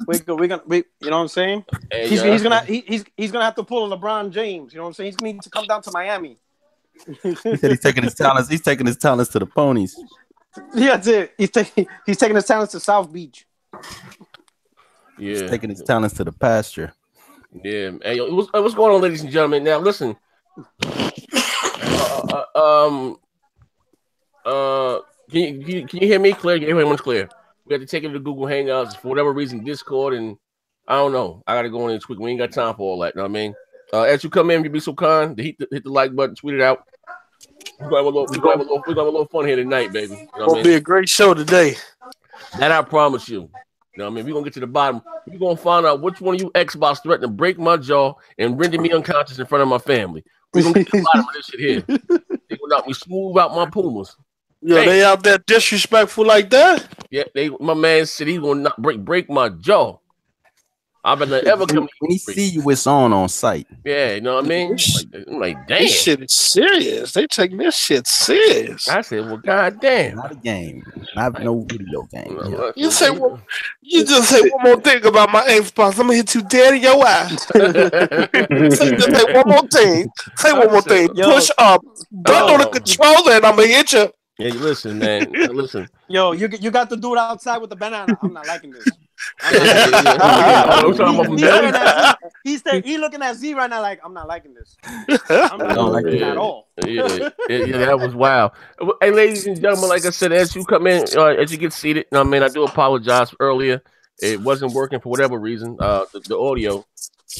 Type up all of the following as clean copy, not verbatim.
you know what I'm saying? Hey, he's gonna have to pull a LeBron James. You know what I'm saying? He's gonna need to come down to Miami. He said he's taking his talents. He's taking his talents to the ponies. Yeah, that's it. He's taking his talents to South Beach. Yeah, he's taking his talents to the pasture. Yeah. Hey, what's going on, ladies and gentlemen? Now, listen. Can you hear me clear? Everyone's clear. We have to take it to Google Hangouts for whatever reason, Discord, and I don't know. I got to go in and tweak. We ain't got time for all that. You know what I mean? As you come in, you be so kind to hit the like button, tweet it out. We're gonna have a little fun here tonight, baby. You know It'll be a great show today. That I promise you. You know what I mean? We're gonna get to the bottom. We're gonna find out which one of you Xbox threatened to break my jaw and render me unconscious in front of my family. We're gonna get to the bottom of this shit here. They gonna knock me smooth out my Pumas. Yo, they out there disrespectful like that? Yeah, my man said he's gonna not break my jaw. I better ever come. When he see you, it's on site. Yeah, you know what I mean? I'm like, damn. This shit is serious. They taking this shit serious. I said, well, goddamn. Not a game. Not no video game. You just say one more thing about my Xbox. I'm gonna hit you dead in your eye. Say one more thing. Say one more thing. Push up. Don't on the controller, and I'm gonna hit you. Hey, listen, man. Listen. Yo, you got to do it outside with the banana. I'm not liking this. He's looking at Z right now like, I'm not liking this. I'm not liking it at all. Yeah, that was wild. Hey, ladies and gentlemen, like I said, as you come in, as you get seated, I mean, I do apologize for earlier. It wasn't working for whatever reason, the audio.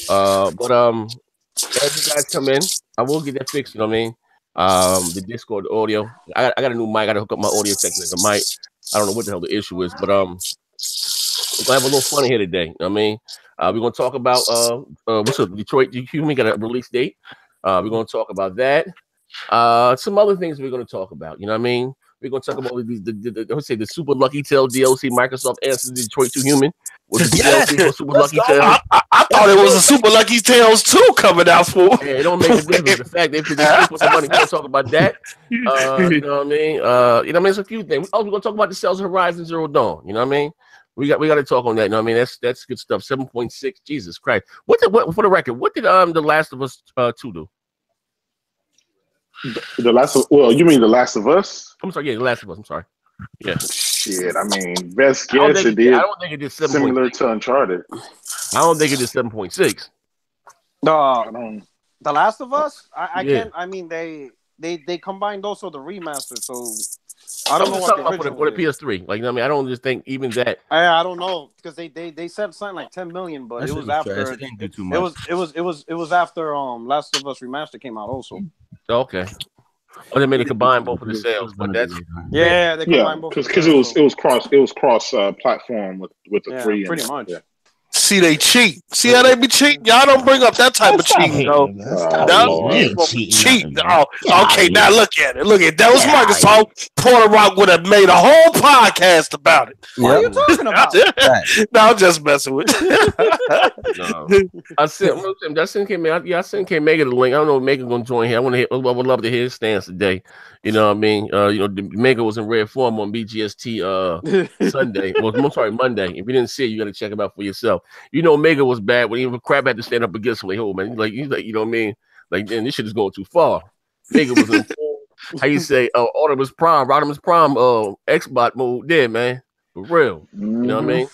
But as you guys come in, I will get that fixed, you know what I mean? The Discord audio. I got a new mic. I got to hook up my audio technical mic. I don't know what the hell the issue is, but we're gonna have a little fun here today. You know what I mean, we're gonna talk about what's up, Detroit Human got a release date. We're gonna talk about that. Some other things we're gonna talk about. You know what I mean? We're gonna talk about the Super Lucky Tail DLC. Microsoft answers Detroit Human. DLC for Super Lucky Tail. I thought it was a Super Lucky Tales 2 coming out for. Yeah, it don't make a difference. The fact they put some money. We're gonna talk about that. You know what I mean? You know what I mean? It's a few things. Oh, we're gonna talk about the sales of Horizon Zero Dawn. You know what I mean? We got to talk on that. You know what I mean? That's good stuff. 7.6. Jesus Christ. What for the record? What did The Last of Us 2 do? You mean The Last of Us? I'm sorry. Yeah, The Last of Us. I'm sorry. Yeah. Shit. I mean, best guess it did. I don't think it did 7. Similar to Uncharted. I don't think it did 7.6. No, The Last of Us. I can't. I mean, they combined also the remaster. So I don't know what for the PS3. Like, I mean, I don't just think even that. I don't know because they said something like 10 million, but it was after. It didn't do too much. It was after Last of Us remaster came out also. Okay. Or they made it combine both of the sales, but that's they combined both because it was cross platform with the 3 pretty much. Yeah. See, they cheat. See how they be cheating? Y'all don't bring up that type of cheating, though. Cheating. Oh, okay, now look at it. Look at that. Was Microsoft. Porter Rock would have made a whole podcast about it. What are you talking about? No, I'm just messing with you. I sent Megan the link. I don't know if Megan's gonna join here. I would love to hear his stance today. You know what I mean? Megan was in rare form on BGST Sunday. Well, I'm sorry, Monday. If you didn't see it, you got to check it out for yourself. You know, Megan was bad when even Crab had to stand up against him. Like, oh man, he's like, you know what I mean? Like, man, this shit is going too far. Megan was in full, how you say, Rodimus Prime, Xbot mode there, man. For real. You know what I mean?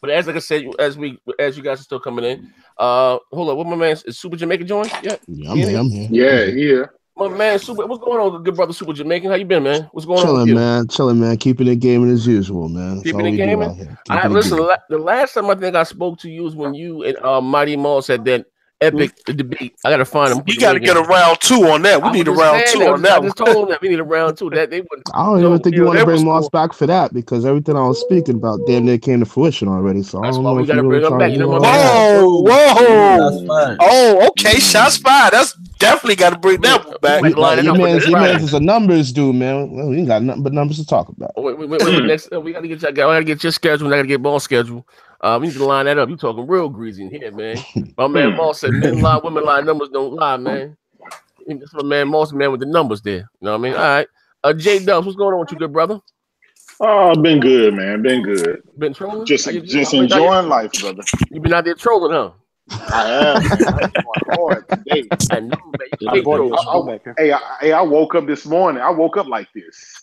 But like I said, as you guys are still coming in, hold up, what my man is Super Jamaican join? Yeah, I'm here. Yeah. My man, what's going on, good brother Super Jamaican? How you been, man? What's going on with you? Chilling, man. Keeping it gaming as usual, man. Keeping it gaming? Listen, the last time I think I spoke to you was when you and Mighty Moss had that epic debate. I got to find him. You got to get a round 2 on that. We need a round 2 on that. I just told him that we need a round 2. That they wouldn't. I don't even think you want to bring Moss back for that because everything I was speaking about damn near came to fruition already. So that's why we got to bring him back. You know what whoa. Oh, okay. Shots fired. That's definitely got to bring that one back. Your man is a numbers dude, man. Well, we ain't got nothing but numbers to talk about. Wait. Next, we got to get your schedule. I got to get ball schedule. We need to line that up. You talking real greasy in here, man. My man Moss said men lie, women lie, numbers don't lie, man. That's my man Moss, man, with the numbers there. You know what I mean? All right. J Dubs, what's going on with you, good brother? Oh, been good, man. Been good. Been trolling? Just enjoying life, brother. You been out there trolling, huh? I have, man. I'm going hard today. I know, man. I woke up this morning. I woke up like this.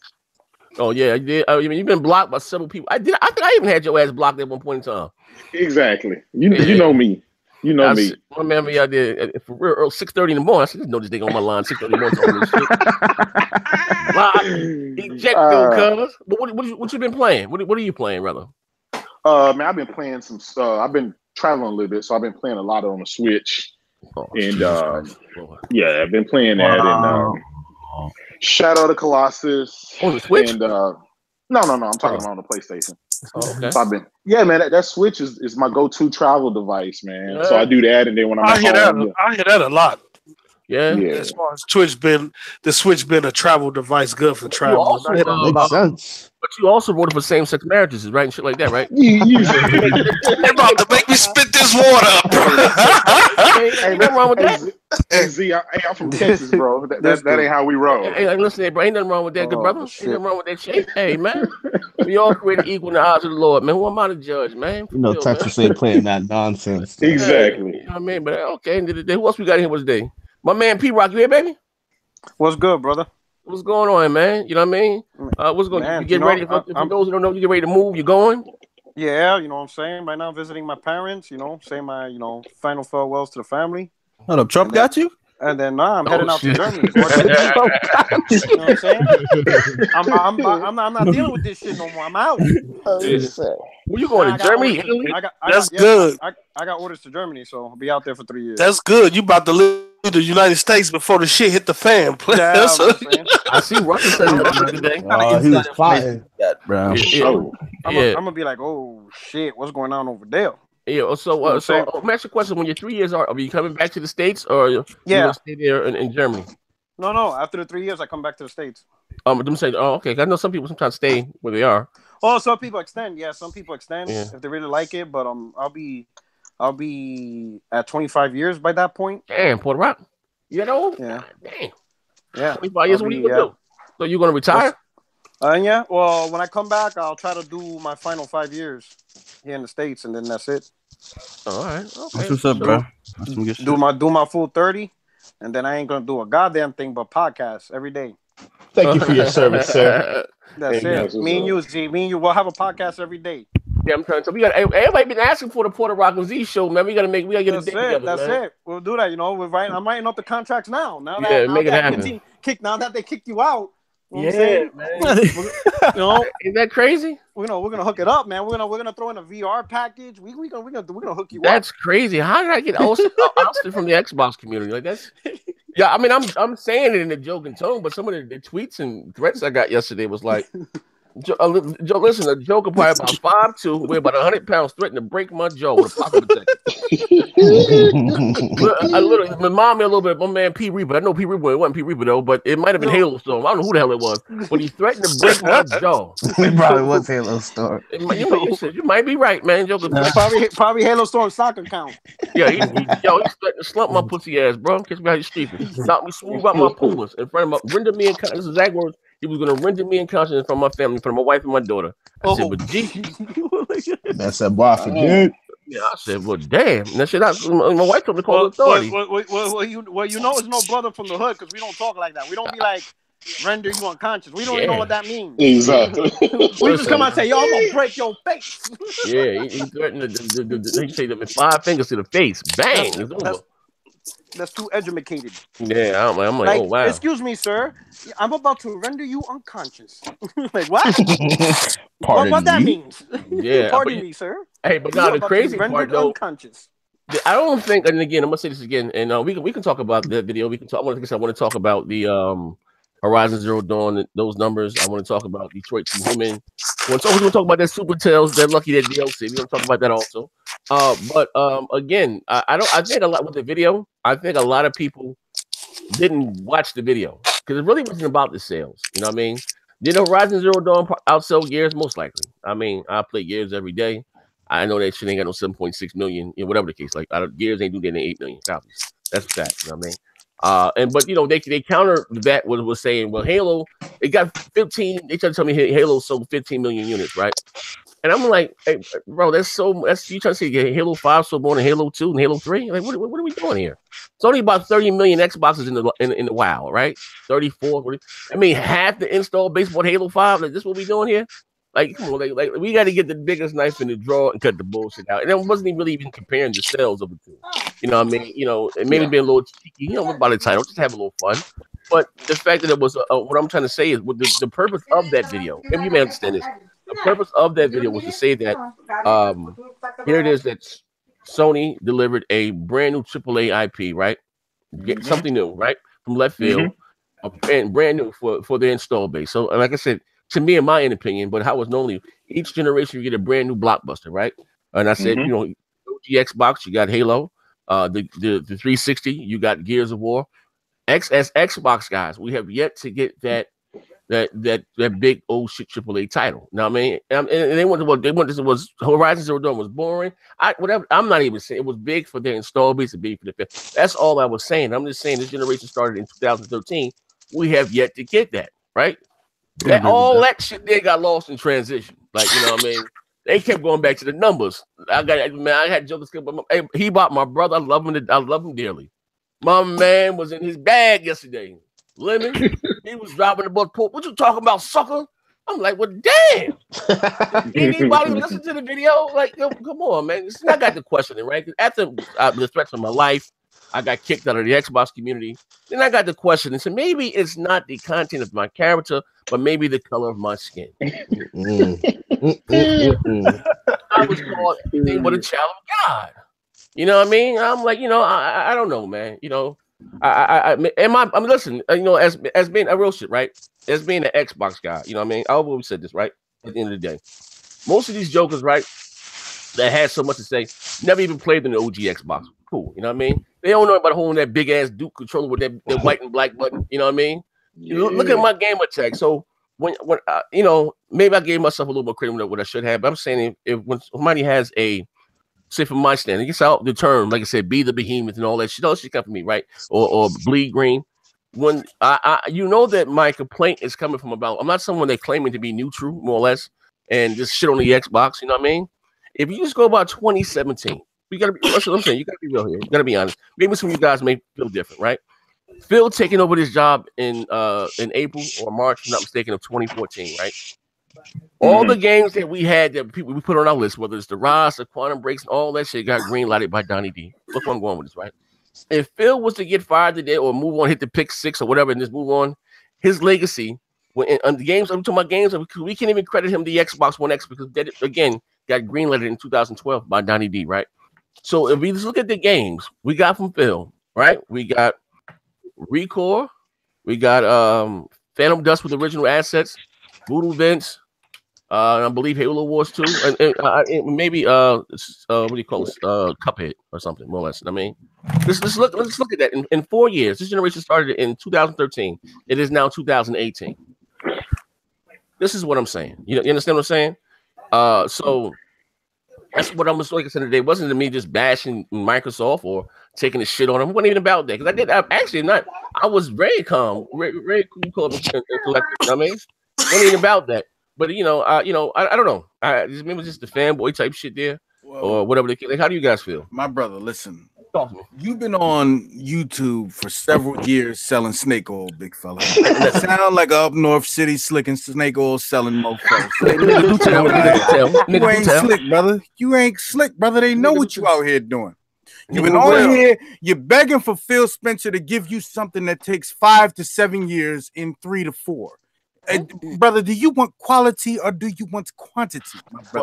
Oh yeah, I did. I mean, you've been blocked by several people. I think I even had your ass blocked at one point in time. Exactly. You know me. You know me. I remember me out there for real early, 6:30 in the morning. I said, "No, this nigga on my line 6:30 in the morning talking this shit." Cuz. But what you been playing? What are you playing, brother? Man, I've been playing some stuff. I've been traveling a little bit, so I've been playing a lot on the Switch. And yeah, I've been playing that and Shadow of the Colossus. On the Switch? And no, I'm talking about on the PlayStation. Oh, okay. So that Switch is my go-to travel device, man. So I do that, and then when I hear that a lot. Yeah. As far as the Switch been a travel device, good for travel. Also, makes sense. But you also wrote it for same-sex marriages, right? And shit like that, right? They're about to make me spit this water up. Ain't nothing wrong with that. Hey, Z, I'm from Texas, bro. That ain't how we roll. Hey, listen, bro, ain't nothing wrong with that, good brother. Shit. Ain't nothing wrong with that shit. Hey, man, we all created equal in the eyes of the Lord, man. Who am I to judge, man? You know, Texas ain't playing that nonsense. Exactly. You know what I mean? But okay, end of the day, who else we got here today? My man P-Rock, you here, baby? What's good, brother? What's going on, man? You know what I mean? What's going on? You get ready? For those who don't know, you get ready to move. You going? Yeah, you know what I'm saying? Right now, visiting my parents, saying my, final farewells to the family. Hold up, Trump got you? And then I'm heading out to Germany. You know what I'm saying? I'm not dealing with this shit no more. I'm out. Where you going to Germany? Italy? That's good. I got orders to Germany, so I'll be out there for 3 years. That's good. You about to leave the United States before the shit hit the fan. Yeah, I see Russell said Russia today. He was fighting that, bro. I'm gonna be like, oh shit, what's going on over there? Yeah. So let me ask you a question. When your 3 years are you coming back to the States or you gonna stay there in Germany? No. After the 3 years, I come back to the States. I'm saying, okay. I know some people sometimes stay where they are. Oh, some people extend. Yeah, some people extend if they really like it. But I'll be at 25 years by that point. Damn, Puerto Rock. You know? Yeah. Damn. Yeah. 25 years. What are you gonna do? So you gonna retire? Yeah. Well, when I come back, I'll try to do my final 5 years here in the States, and then that's it. All right. Okay. That's what's up, bro. Do my full 30, and then I ain't gonna do a goddamn thing but podcast every day. Thank you for your service, sir. That's it. Me and you, Z. Me and you will have a podcast every day. Yeah, I'm trying to. So we got everybody been asking for the Puerto Rock and Z show, man. We gotta get a date together. That's it. We'll do that. I'm writing up the contracts now. Make it happen. Now that they kicked you out. Man. Is that crazy? We're gonna hook it up, man. We're gonna throw in a VR package. We're gonna hook you up. That's crazy. How did I get ousted from the Xbox community? Like that's. Yeah, I mean, I'm saying it in a joking tone, but some of the tweets and threats I got yesterday was like, listen, a joker probably about 5'2", weigh about 100 pounds, threatened to break my jaw with a pocket protector. I literally remind me a little bit of my man P. Reaper. I know P. Reaper, it wasn't P. Reaper though, but it might have been Halo Storm. I don't know who the hell it was, but he threatened to break my jaw. It probably was Halo Storm. You might be right, man. Joker. Probably Halo Storm soccer count. Yeah, he threatened to slump my pussy ass, bro. Catch me out the street. Knock me smooth out my pumas in front of my render me in this is exact words. He was gonna render me inconscious from my family, from my wife and my daughter. I said, but gee, that's a bar for good. Yeah, I said, well, damn. And that shit, my wife told me to call the authority. Well, you know, it's no brother from the hood because we don't talk like that. We don't be like render you unconscious. We don't even know what that means. Exactly. We just come out and say, yo, I'm gonna break your face. Yeah, he threatened he say them 5 fingers to the face. Bang, it's over. That's too educated. Yeah, I'm like, oh wow. Excuse me, sir. I'm about to render you unconscious. Like what? What that means? Yeah. Pardon me, sir. Hey, but now the crazy part though. Unconscious. I don't think, and again, I'm gonna say this again, and we can talk about that video. We can talk. I want to talk about the Horizon Zero Dawn, those numbers. I want to talk about Detroit Become Human. We're going to talk about that Super Tales, that Lucky, that DLC. We're going to talk about that also. But again, I think a lot with the video. I think a lot of people didn't watch the video because it really wasn't about the sales. You know what I mean? Did Horizon Zero Dawn outsell Gears? Most likely. I mean, I play Gears every day. I know that shit ain't got no 7.6 million, whatever the case. Like, Gears ain't do that in 8 million copies. That's a fact. You know what I mean? But you know, they counter that was saying, well, Halo, it got 15. They tried to tell me Halo sold 15 million units, right? And I'm like, hey, bro, that's you trying to say Halo 5 sold more than Halo 2 and Halo 3? Like, what are we doing here? It's only about 30 million Xboxes in the WoW, right? 34. 40. I mean, half the install base bought Halo 5. Like, this what we doing here? Like, come on, like we got to get the biggest knife in the drawer and cut the bullshit out. And it wasn't even really comparing the sales of the two. You know what I mean? You know, it maybe be a little cheeky, you know, about the title, just have a little fun. But the fact that it was, what I'm trying to say is, with the purpose of that video, maybe you may understand this. The purpose of that video was to say that, here it is, that Sony delivered a brand new AAA IP, right? Get something new, right? From left field, and brand new for their install base. So, like I said, to me, in my opinion, but how it's normally, each generation you get a brand new blockbuster, right? And I said, you know, the Xbox, you got Halo, the 360, you got Gears of War. As Xbox guys, we have yet to get that big old shit AAA title. Now, I mean, and they wanted this was Horizon Zero Dawn was boring. I'm not even saying it was big for their install base and big for the. That's all I was saying. I'm just saying this generation started in 2013. We have yet to get that, right? That shit there got lost in transition. Like, you know what I mean? They kept going back to the numbers. I had jokes. He bought my brother. I love him dearly. My man was in his bag yesterday. Lemon, he was dropping the ball. What you talking about, sucker? I'm like, well, damn. Anybody listen to the video? Like, yo, come on, man. I got the questioning, right? After the threats of my life, I got kicked out of the Xbox community. Then I got the question and said, maybe it's not the content of my character, but maybe the color of my skin. I was called anything but a child of God. You know what I mean? I'm like, you know, I don't know, man. You know, I'm listen, you know, as being a real shit, right? As being an Xbox guy, you know what I mean? I always said this, right? At the end of the day, most of these jokers, right, that had so much to say, never even played in the OG Xbox. Cool, you know what I mean? They don't know about holding that big ass Duke controller with that white and black button. You know what I mean? Yeah. Look at my gamer tag. So when you know, maybe I gave myself a little more credit than what I should have. But I'm saying if when somebody has a, say from my standing, it's out the term, like I said, be the behemoth and all that shit. All shit come from me, right? Or bleed green. When I you know that my complaint is coming from about, I'm not someone that claiming to be neutral, more or less, and just shit on the Xbox. You know what I mean? If you just go about 2017. You gotta be. That's what I'm saying. You gotta be real here. You gotta be honest. Maybe some of you guys may feel different, right? Phil taking over this job in April or March, if I'm not mistaken, of 2014, right? All the games that we had that we put on our list, whether it's the Rise, the Quantum Breaks, and all that shit, got green lighted by Donnie D. Look where I'm going with this, right? If Phil was to get fired today or move on, hit the pick 6 or whatever, and just move on, his legacy on the games. I'm talking about games. We can't even credit him the Xbox One X because that again got green lighted in 2012 by Donnie D, right? So if we just look at the games we got from Phil, right? We got Recore, we got Phantom Dust with original assets, Voodoo Vince, I believe Halo Wars 2, and maybe what do you call it? Cuphead or something, more or less. I mean, let's look at that. In 4 years, this generation started in 2013. It is now 2018. This is what I'm saying. You understand what I'm saying? So that's what I'm like I said today. It wasn't to me just bashing Microsoft or taking the shit on them. It wasn't even about that because I was very calm, very cool, and collected. You know what I mean? It wasn't even about that. But I don't know. Maybe just the fanboy type shit there, or whatever. Like, how do you guys feel? My brother, listen. You've been on YouTube for several years selling snake oil, big fella. You sound like a up north city slicking snake oil selling mofos. You ain't slick, brother. You ain't slick, brother. They know what you out here doing. You've been on here. You're begging for Phil Spencer to give you something that takes 5 to 7 years in 3 to 4. Brother, do you want quality or do you want quantity?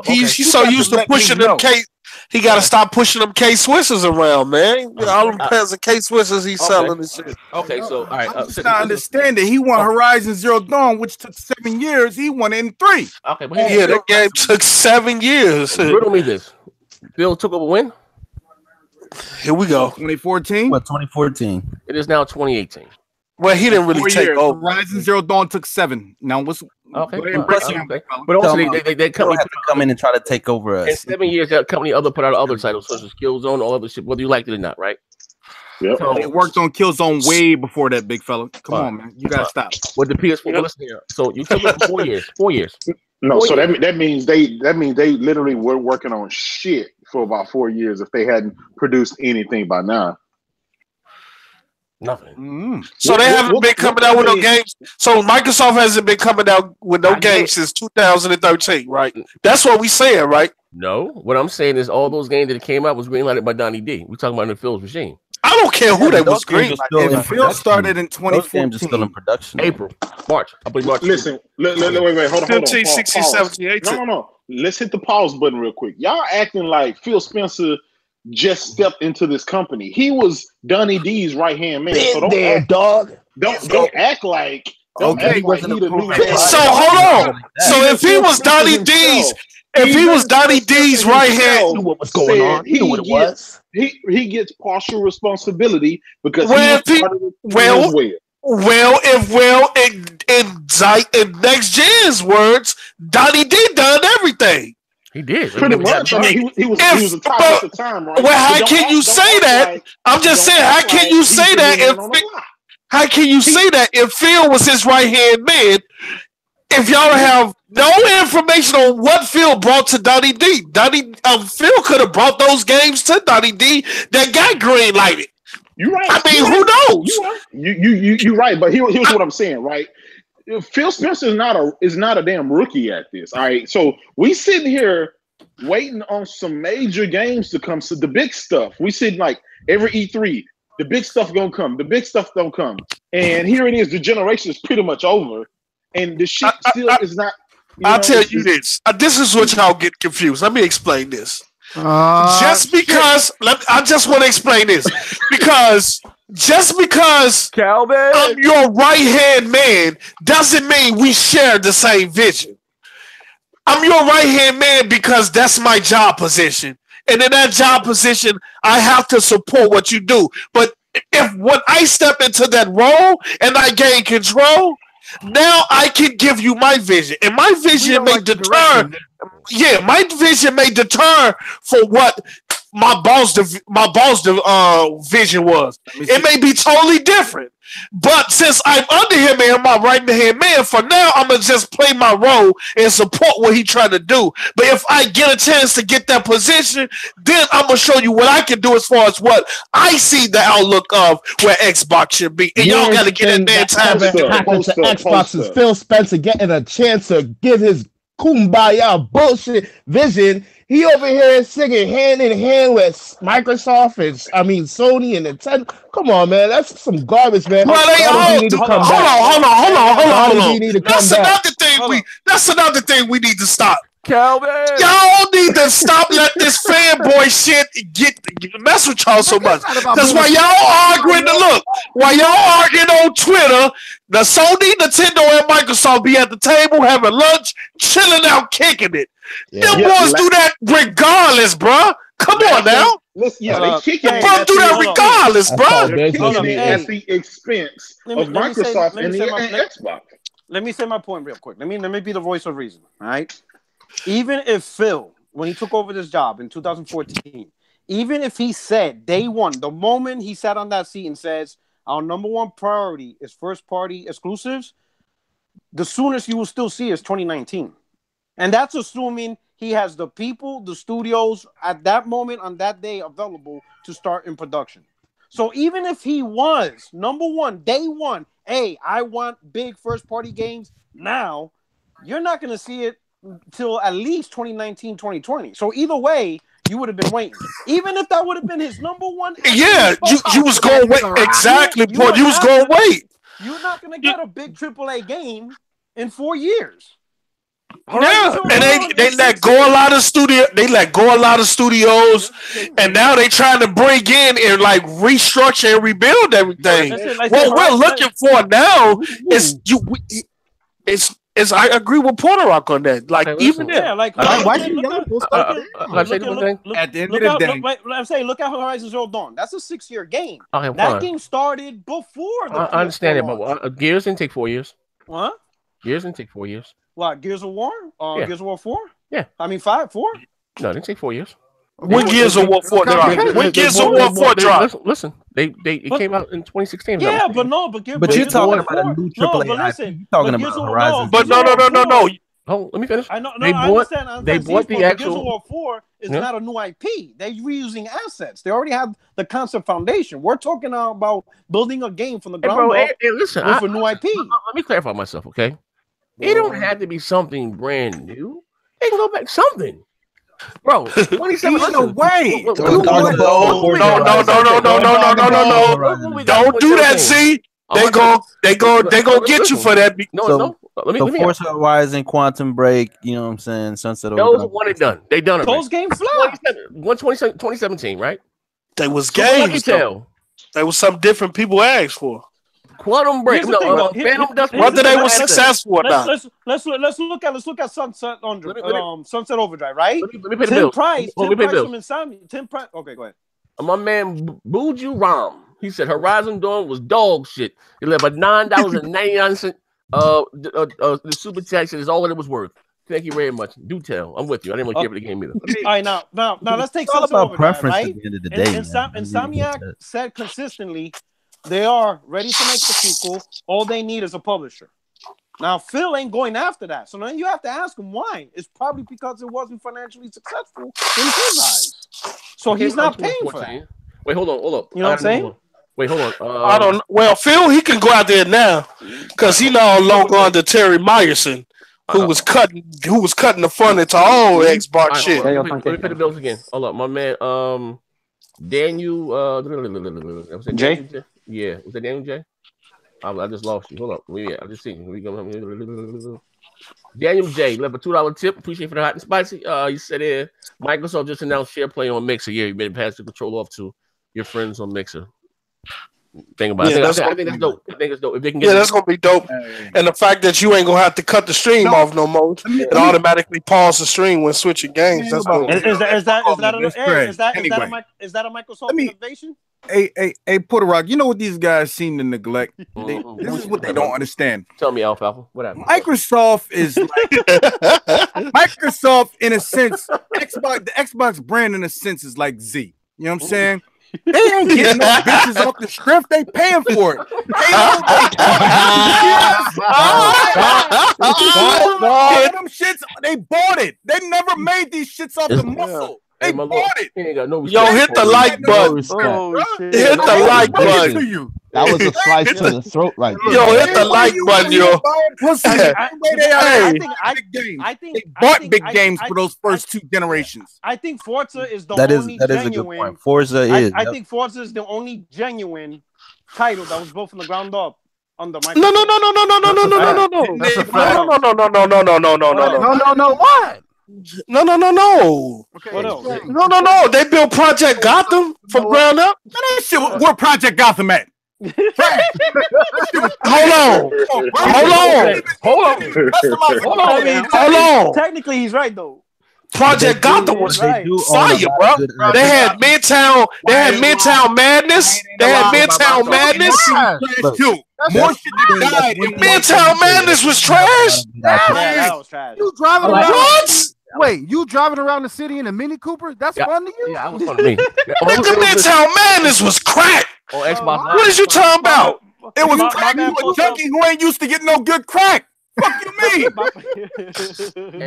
He's so used to pushing them K. He got to stop pushing them K Swissers around, man. All them pairs of K Swissers he's selling and shit. Okay, so all right. I understand it. He won Horizon Zero Dawn, which took 7 years. He won it in 3. Okay, but that game took 7 years. Riddle me this. Bill took over when? Here we go. 2014. What 2014? It is now 2018. Well, he didn't really take over. Horizon Zero Dawn took 7. Now what's okay? But also they come in and try to take over us. In 7 years, that company put out other titles such as Killzone, all other shit, whether you liked it or not, right? Yep. So They worked on Killzone way before that, big fella. Come on, man. You gotta stop. with the PS4, listen here. So you took it for 4 years. 4 years. No, 4 so years. that means they literally were working on shit for about 4 years if they hadn't produced anything by now. Nothing. So they haven't been coming out with no games. So Microsoft hasn't been coming out with no games since 2013, right? That's what we saying, right? No, what I'm saying is all those games that came out was greenlighted by Donnie D. We're talking about in Phil's regime. I don't care who they was green. And Phil started in 2014. Games are still in production. April, March. I believe March. Listen, wait, hold on. 15, Pause, 16, pause. 17, 18. No. Let's hit the pause button real quick. Y'all acting like Phil Spencer just stepped into this company. He was Donnie D's right hand man. So don't act, dog. don't act like. Okay, He wasn't the new So hold on. So if he was Donnie D's, right hand, What was going on? He knew what it was. He gets partial responsibility because in Next Gen's words, Donnie D done everything. He did. pretty much. I mean, he was the top at the time, right? Well, how can you say that? I'm just saying, how can you say that how can you say that if Phil was his right hand man? If y'all have no information on what Phil brought to Donnie D, Phil could have brought those games to Donnie D that got green lighted. You're right. I mean, who knows? You're right. But here's what I'm saying, right? Phil Spencer is not a damn rookie at this. All right. So we sitting here waiting on some major games to come. So the big stuff. We sitting like every E3, the big stuff gonna come. The big stuff don't come. And here it is. The generation is pretty much over. And the shit still is not. I'll tell you this. This is what y'all get confused. Let me explain this. Just because I just want to explain this. Just because Calvin, I'm your right hand man doesn't mean we share the same vision. I'm your right hand man because that's my job position. And in that job position, I have to support what you do. But when I step into that role and I gain control, now I can give you my vision. And my vision may deter. Yeah, my vision may deter for what my boss vision was. It may be totally different. But since I'm under him and my right hand man, for now I'm gonna just play my role and support what he trying to do. But if I get a chance to get that position, then I'm gonna show you what I can do as far as what I see the outlook of where Xbox should be. And y'all gotta get in there time. Xbox is Phil Spencer getting a chance to give his kumbaya bullshit vision. He over here singing hand in hand with Microsoft and Sony and Nintendo. Come on, man, that's some garbage, man. Well, hold on. That's another thing we need to stop. Calvin, y'all need to stop letting this fanboy shit mess with y'all so much. Because while y'all arguing on Twitter, the Sony, Nintendo, and Microsoft be at the table having lunch, chilling out, kicking it. Them boys do that regardless, bro. Come on now. They kicking it. Bro, do that regardless, bro. They're kicking it at the expense of Microsoft and Xbox. Let me say my point real quick. Let me be the voice of reason. All right. Even if Phil, when he took over this job in 2014, even if he said day one, the moment he sat on that seat and says, our number one priority is first party exclusives, the soonest you will still see is 2019. And that's assuming he has the people, the studios at that moment on that day available to start in production. So even if he was number one, day one, hey, I want big first party games now, you're not going to see it till at least 2019, 2020. So either way, you would have been waiting. Even if that would have been his number one. Yeah, you was going to wait. Exactly, Paul. You was going to wait. You're not going to get a big AAA game in 4 years. Yeah, and they let go a lot of studios, and now they trying to bring in and like restructure and rebuild everything. What we're looking for now is I agree with Porter Rock on that. Like even why at the end of the day, I'm saying look at Horizon Zero Dawn. That's a 6-year game. Okay, that game started before the I understand it, but Gears didn't take 4 years. What? Gears didn't take 4 years. What, Gears of War? Yeah. Gears of War 4? Yeah. I mean 5, 4? No, it didn't take 4 years. When Gears of War 4 dropped? When Gears of War 4 dropped? Listen, it came out in 2016. Yeah, but you're talking about a new AAA. But listen, you're talking about Horizon. But no. Oh, let me finish. I understand. They bought the actual. Gears of War 4 is not a new IP. They're reusing assets. They already have the concept foundation. We're talking about building a game from the ground up listen, with a new IP. Let me clarify myself, okay? It don't have to be something brand new. They can go back something. Bro, 27 no way. No. Don't do that, see? They go get you for that. No. Let me Forza Horizon, Quantum Break, you know what I'm saying? Sunset Overdrive. Those one and done. They done it. Those games fly. 2017, right? They was games. That was something different people asked for. Quantum Break. Whether they were successful or not. Let's look at Sunset Overdrive, right? Let me pay the bill. Tim Price from Insomnia. Tim Price. Okay, go ahead. My man Buju Ram. He said Horizon Dawn was dog shit. He left a $9.99. The super tax is all that it was worth. Thank you very much. Do tell. I'm with you. I didn't really care for the game either. All right, now let's take Sunset Overdrive, preference right? at the end of the day. Insomniac said consistently they are ready to make the sequel. All they need is a publisher. Now Phil ain't going after that, so then you have to ask him why. It's probably because it wasn't financially successful in his eyes. So he's not paying for that. Wait, hold on. You know what I'm saying? Wait, hold on. I don't know. Well, Phil, he can go out there now because he no longer under Terry Myerson, who was cutting the fun into all Xbox shit. Let me pay the bills again. Hold up, my man. Daniel. Was it Jay? Yeah, was that Daniel J? I just lost you. Hold up. I just see you. Daniel J left a $2 tip. Appreciate for the hot and spicy. He said, Microsoft just announced share play on Mixer. Yeah, you better pass the control off to your friends on Mixer. Think about it. I think that's dope. I think it's dope. If they can get that's gonna be dope. And the fact that you ain't gonna have to cut the stream off no more, it automatically pause the stream when switching games. That's cool. Is that a Microsoft innovation? Hey, Puerto Rock, you know what these guys seem to neglect? This is what they don't understand. Tell me, Alfalfa. What happened? Microsoft is like Microsoft in a sense. The Xbox brand in a sense is like Z. You know what I'm saying? They ain't getting no bitches off the strength. They paying for it. They bought it. They never made these shits off the muscle. They bought it. Yo, hit the like button. Hit the like button. That was a slice to the throat right there. Yo, hit the like button, yo. I think they bought big games for those first two generations. I think Forza is the only genuine. A good point. Forza is. I think Forza is the only genuine title that was built from the ground up under Microsoft. No. What? No. Okay. What else? No. They built Project Gotham from ground up. That shit, where Project Gotham at? Hold on. Technically, he's right though. Project Gotham was fire, bro. They had Midtown. They had Midtown Madness. More shit that died. Midtown Madness was trash. That was trash. You driving around? What? Wait, you driving around the city in a Mini Cooper? That's fun to you? Yeah, that was fun to me. The Midtown Madness was crack. On Xbox. What is you talking about? It was crack to a junkie who ain't used to get no good crack. Fuck you mean?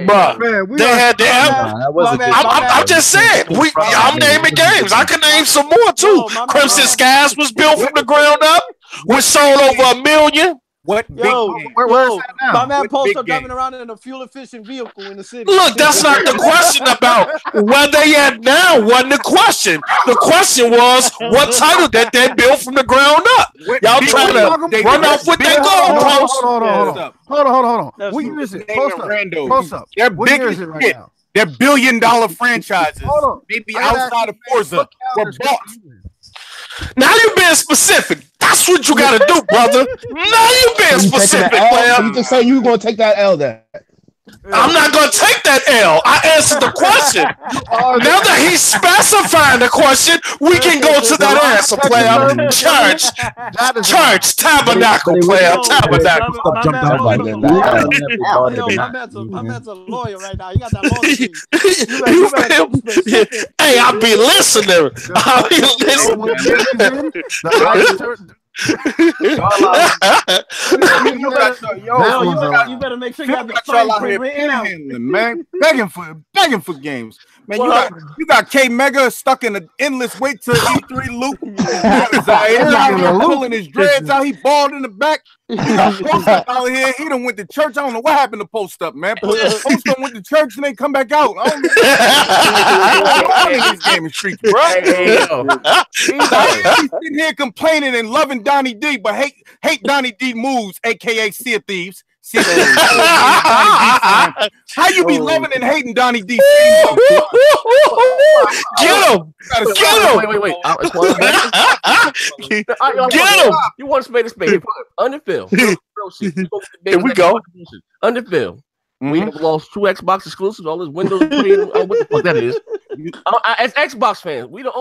Bruh, they had I'm just saying. I'm naming games. I can name some more too. Crimson Skies was built from the ground up. Was sold over 1 million. What big game? Where's that now? My man Post up driving around in a fuel-efficient vehicle in the city. Look, that's not the question about where they at now. Wasn't the question. The question was what title that they built from the ground up. Y'all trying to run off with that goal post. Hold on. What year is it? Post up. They're big as shit. They're $1 billion franchises. Maybe outside of Forza were bought. Now you being specific. That's what you gotta do, brother. Now you being specific, player. You just say you gonna take that L there. I'm not going to take that L. I answered the question. Now that he's specifying the question, we can go to that answer, player. Church, tabernacle, player, tabernacle. My man's a lawyer right now. You got that law. Hey, I'll be listening. I'll be listening. You better make sure you have the fine print written out, man. Begging for games, man. You got K Mega stuck in an endless wait to E3 loop. Zaire pulling his dreads out. He bald in the back. You got Post Up out here. He done went to church. I don't know what happened to Post Up, man. Post Up went to church and they come back out. I don't know. These gaming streets, bro. He's sitting here complaining and loving Donnie D, but hate Donnie D moves, aka Sea of Thieves. How you be loving and hating Donnie D? Get him! Wait. Get him! You want to spade a spade? Underfill. Here we go. Underfill. We have lost 2 Xbox exclusives. All this Windows. What the fuck that is? As Xbox fans, we the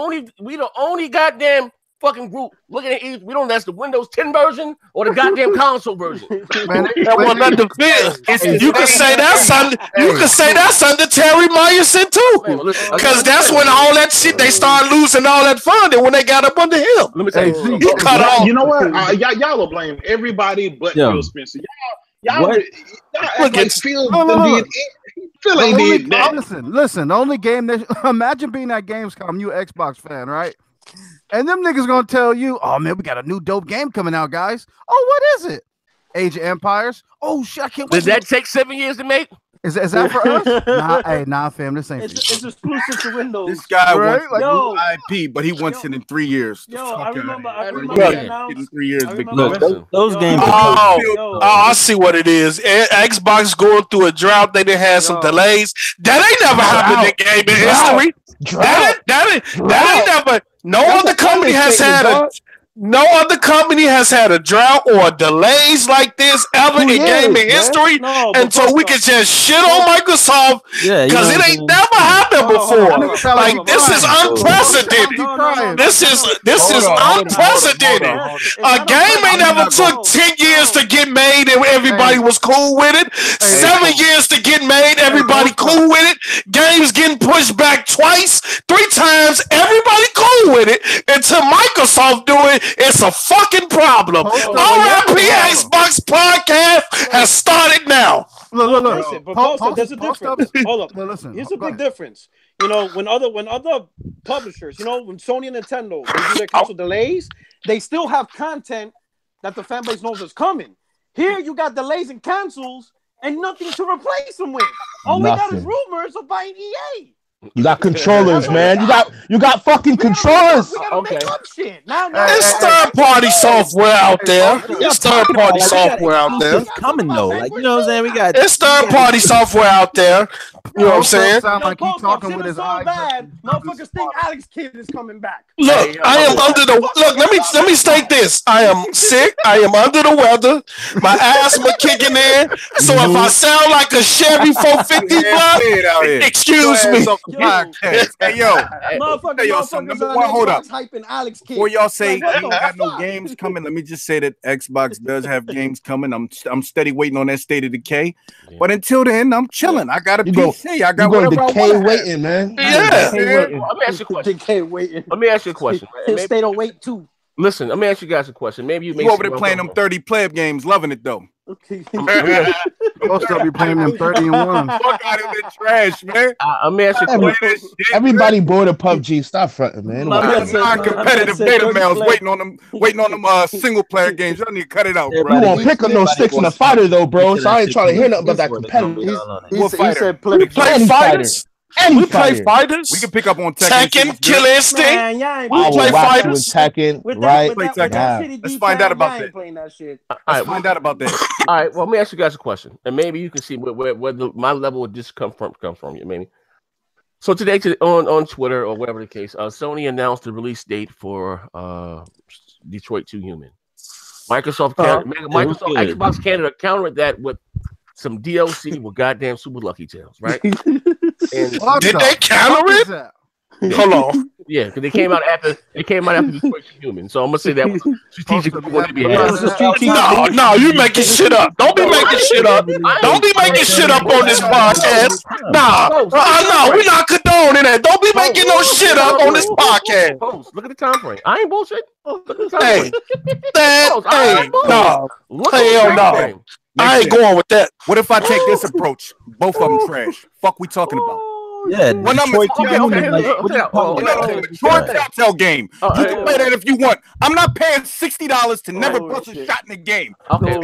only goddamn fucking group looking at each. We don't. That's the Windows 10 version or the goddamn console version. Man, that one under Phil. You can say that's under. You can say that's under Terry Myerson too, because that's when all that shit they started losing all that funding when they got up under him. Let me say, he cut off. You know what? Y'all will blame everybody but Phil Spencer. Y'all like Phil did. Phil ain't did that. Listen. The only game that imagine being at Gamescom, you Xbox fan, right? And them niggas gonna tell you, oh man, we got a new dope game coming out, guys. Oh, what is it? Age of Empires. Oh shit, I can't wait. Did that take 7 years to make? Is that for us? Nah, fam, this ain't. It's exclusive to Windows. This guy wants new IP, but he wants it in 3 years. I remember in 3 years. Those games. I see what it is. Xbox going through a drought. They didn't have some delays. That ain't never happened in gaming history. That ain't never. No other company has had a drought or delays like this ever in gaming history, and so we can just shit on Microsoft because it ain't never happened before. Like this is unprecedented. This is unprecedented. A game ain't never took 10 years to get made and everybody was cool with it. 7 years to get made, everybody cool with it. Games getting pushed back twice, 3 times, everybody cool with it until Microsoft do it. It's a fucking problem. RIP Xbox podcast has started now. Look. There's a difference. Hold up. Here's a big difference. You know, when other publishers, you know, when Sony and Nintendo they do their console delays, they still have content that the fan base knows is coming. Here you got delays and cancels and nothing to replace them with. All we got is rumors of buying EA. You got controllers, man. You got fucking controllers. We gotta make up shit. Now, there's third-party software out there. There's third-party software out there. It's coming though. Like, you know what I'm saying? We got. There's third-party software out there. You know what I'm saying? Sound like he's talking with his eyes. Motherfuckers think Alex Kidd is coming back. Look, I am under the. Look, let me state this. I am sick. I am under the weather. My asthma kicking in. So if I sound like a Chevy 450, excuse me. Hey yo, son, number one, hold up. Before y'all say you ain't got no games coming, let me just say that Xbox does have games coming. I'm steady waiting on that State of Decay. But until then, I'm chilling. I got a PC. I got whatever I want. Waiting, man. Yeah. Let me ask you a question. Decay waiting. Let me ask you a question. State of wait too. Listen, let me ask you guys a question. Maybe you over there playing them 30 player games, loving it though. Okay. Most of be playing them 30 and 1. Fuck out of the trash, man. I'm asking everybody bored of PUBG. Stop fronting, man. Non-competitive beta males waiting on them single player games. Y'all need to cut it out, bro. You won't pick up no sticks in a fighter though, bro. So I ain't trying to hear nothing about that competitive. He said play fighters. We play fighters. We can pick up on Tekken, Killer Instinct. We play fighters. Tekken, right? Let's find out about that. Let's find out about that. All right. Well, let me ask you guys a question, and maybe you can see where my level of discomfort comes from. You maybe. So today, on Twitter or whatever the case, Sony announced the release date for Detroit 2 Human. Microsoft Xbox Canada countered that with some DLC with goddamn Super Lucky Tails, right? And did they counter it? Hold on. Yeah, because they came out after Detroit Human. So I'm gonna say that was strategic. No, you making shit up. Don't be making shit up. Don't be making shit up on this podcast. No, we're not condoning that. Don't be making no shit up on this podcast. Look at the time frame. I ain't bullshit. Look at the time Hey, frame. no. Hell no. I ain't going with that. What if I take this approach? Both of them trash. Fuck we talking about? Yeah, One of them Detroit Telltale game. You can play that if you want. I'm not paying $60 to never bust a shot in the game. Okay,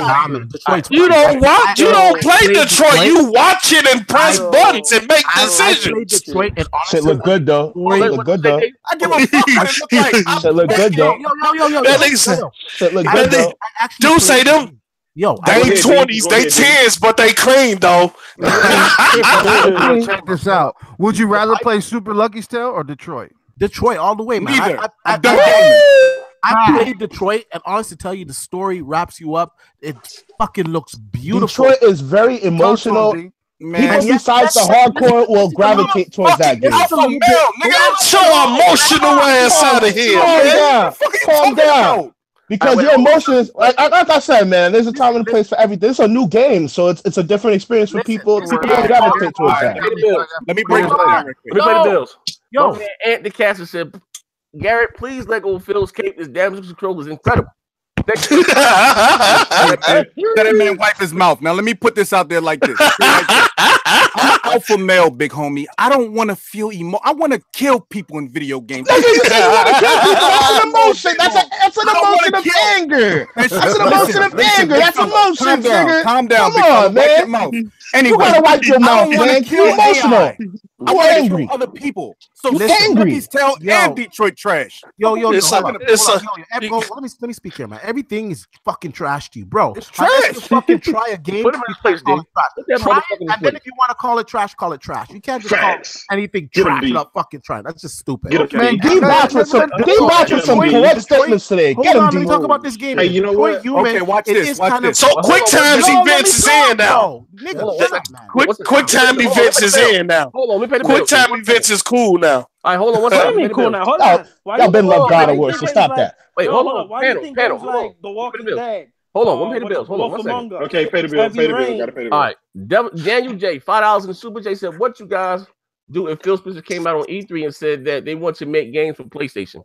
you don't watch. You don't play Detroit. You watch it and press buttons and make decisions. Shit look good though. Look good though. I give a fuck what it look like. Shit look good though. That nigga Shit look good though. Do say them. Yo, they ain't 20s, they 10s, but they clean though. Check this out. Would you rather play Super Lucky Tale or Detroit? Detroit all the way, man. Neither. I played Detroit, and honestly, to tell you, the story wraps you up. It fucking looks beautiful. Detroit is very emotional. Man, people besides the hardcore will gravitate towards that game. Get your emotional ass out of here. Calm down. Because your emotions, like I said, man, there's a time and a place for everything. It's a new game, so it's a different experience for people. People gravitate towards that. Let me break it down. Let me play the Bills. Yo, man, Ant the Caster said, Garrett, please let go of Phil's cape. This damage control is incredible. Let that man wipe his mouth. Now let me put this out there like this. I'm an alpha male, big homie. I don't want to feel I want to kill people in video games. That's an emotion. That's an emotion of anger. That's an emotion of anger. That's emotion, nigga. Calm down, Come on, man. Anyway, you gotta wipe your mouth, man. You're emotional. I want to kill other people. So listen, let me tell and Detroit trash. Yo, let me speak here, man. Everything is fucking trash to you, bro. It's trash. You fucking try a game. Put him in place, dude. Try it, and then if you want to call it trash, call it trash. You can't just call anything trash without fucking trying. That's just stupid. Man, D-Batch with some correct statements today. Get him, D. Talk about this game. Hey, you know what? Okay, watch this. So quick times events is in now. Quick time events is in now. Hold on, quick time events is cool now. All right, hold on. What's that? Cool now. Hold on. Y'all been love God of War, so stop that. Wait, hold on. Why do you think games like The Walking Dead? Hold on, let me pay the bills. Hold on, 1 second. Okay, pay the bill. Pay the bill. Gotta pay the bill. All right, Daniel J, $5 in the Super J said, "What you guys do if Phil Spencer came out on E3 and said that they want to make games for PlayStation?"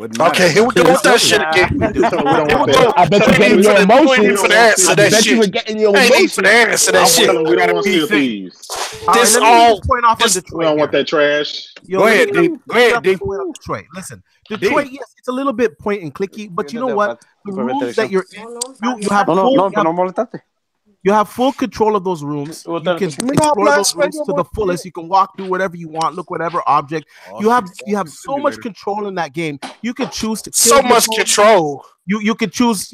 Okay, here we go with that shit again. I bet you're getting your emotions. For the answer that shit. You were getting your emotions. For the answer that shit. We don't want to steal thieves. This all. We don't want that trash. Go ahead, Detroit. Listen, Detroit. Yes, it's a little bit point and clicky, but you know what? The rooms that you're in, you have full. You have full control of those rooms. You can explore those rooms to the fullest. You can walk through whatever you want, look whatever object. You have so much control in that game. You can choose to so much control. You can choose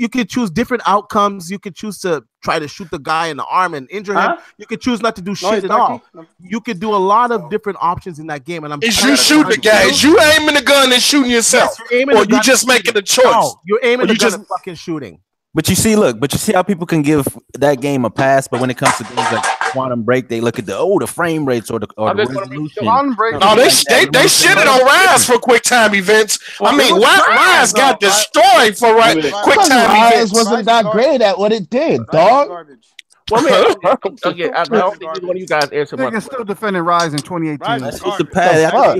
different outcomes. You can choose to try to shoot the guy in the arm and injure him. You can choose not to do shit at all. You can do a lot of different options in that game. And you shoot the guy? Is you aiming the gun and shooting yourself? Yes, or you just making a choice? No, you're aiming the gun and fucking shooting. But you see how people can give that game a pass, but when it comes to things like Quantum Break, they look at the frame rates or the resolution. No, they shitted on Rise for quick time events. I mean, Rise got destroyed for quick time events. Rise wasn't that great at what it did, dog. Well, I don't think one of you guys answered my question. Still defending Rise in 2018.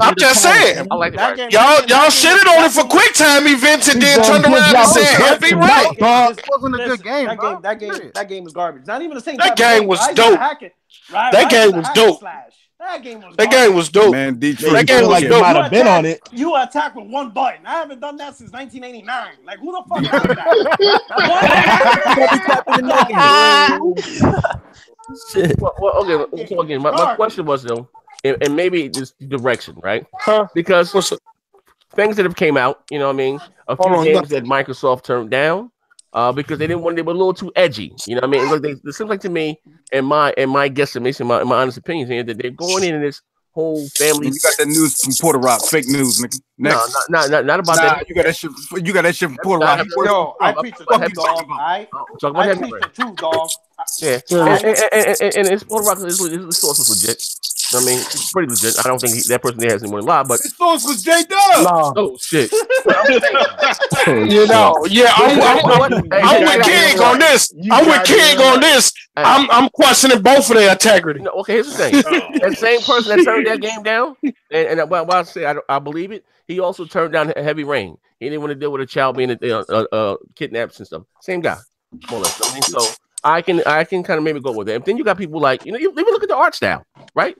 I'm just saying. I like that. Y'all shitted on it for quick time events and then turned around and said heavy right. This wasn't a good game. That game was garbage. Not even the same. That game was dope. That game was dope. That game was dope. Man, Detroit. That game was dope. Might have been on it. You attack with one button. I haven't done that since 1989. Like, who the fuck does that? Shit. Well, okay. So again, my question was though, and maybe this direction, right? Because things that have came out, you know what I mean? A few games that Microsoft turned down. Because they were a little too edgy, you know what I mean? It seems like to me, and my guesstimation, my honest opinion here, that they're going into this whole family. You got that news from Puerto Rock, fake news, nigga. Next. No, not about that. You got that shit. You got that shit from Puerto Rock. Yo, I preach the truth, dog. I preach the truth, dog. Yeah, and it's Photo Rock. His source was legit. I mean, it's pretty legit. I don't think that person there has any more than lie, but his source was J-Dub. Oh shit! You know, yeah, I'm with King on this. I'm with King on this. I'm questioning both of their integrity. No, okay, here's the thing. That same person that turned that game down, and while I say I believe it, he also turned down Heavy Rain. He didn't want to deal with a child being kidnapped and stuff. Same guy, more or less. I mean, so I can kind of maybe go with that. And then you got people like, you even look at the art style, right?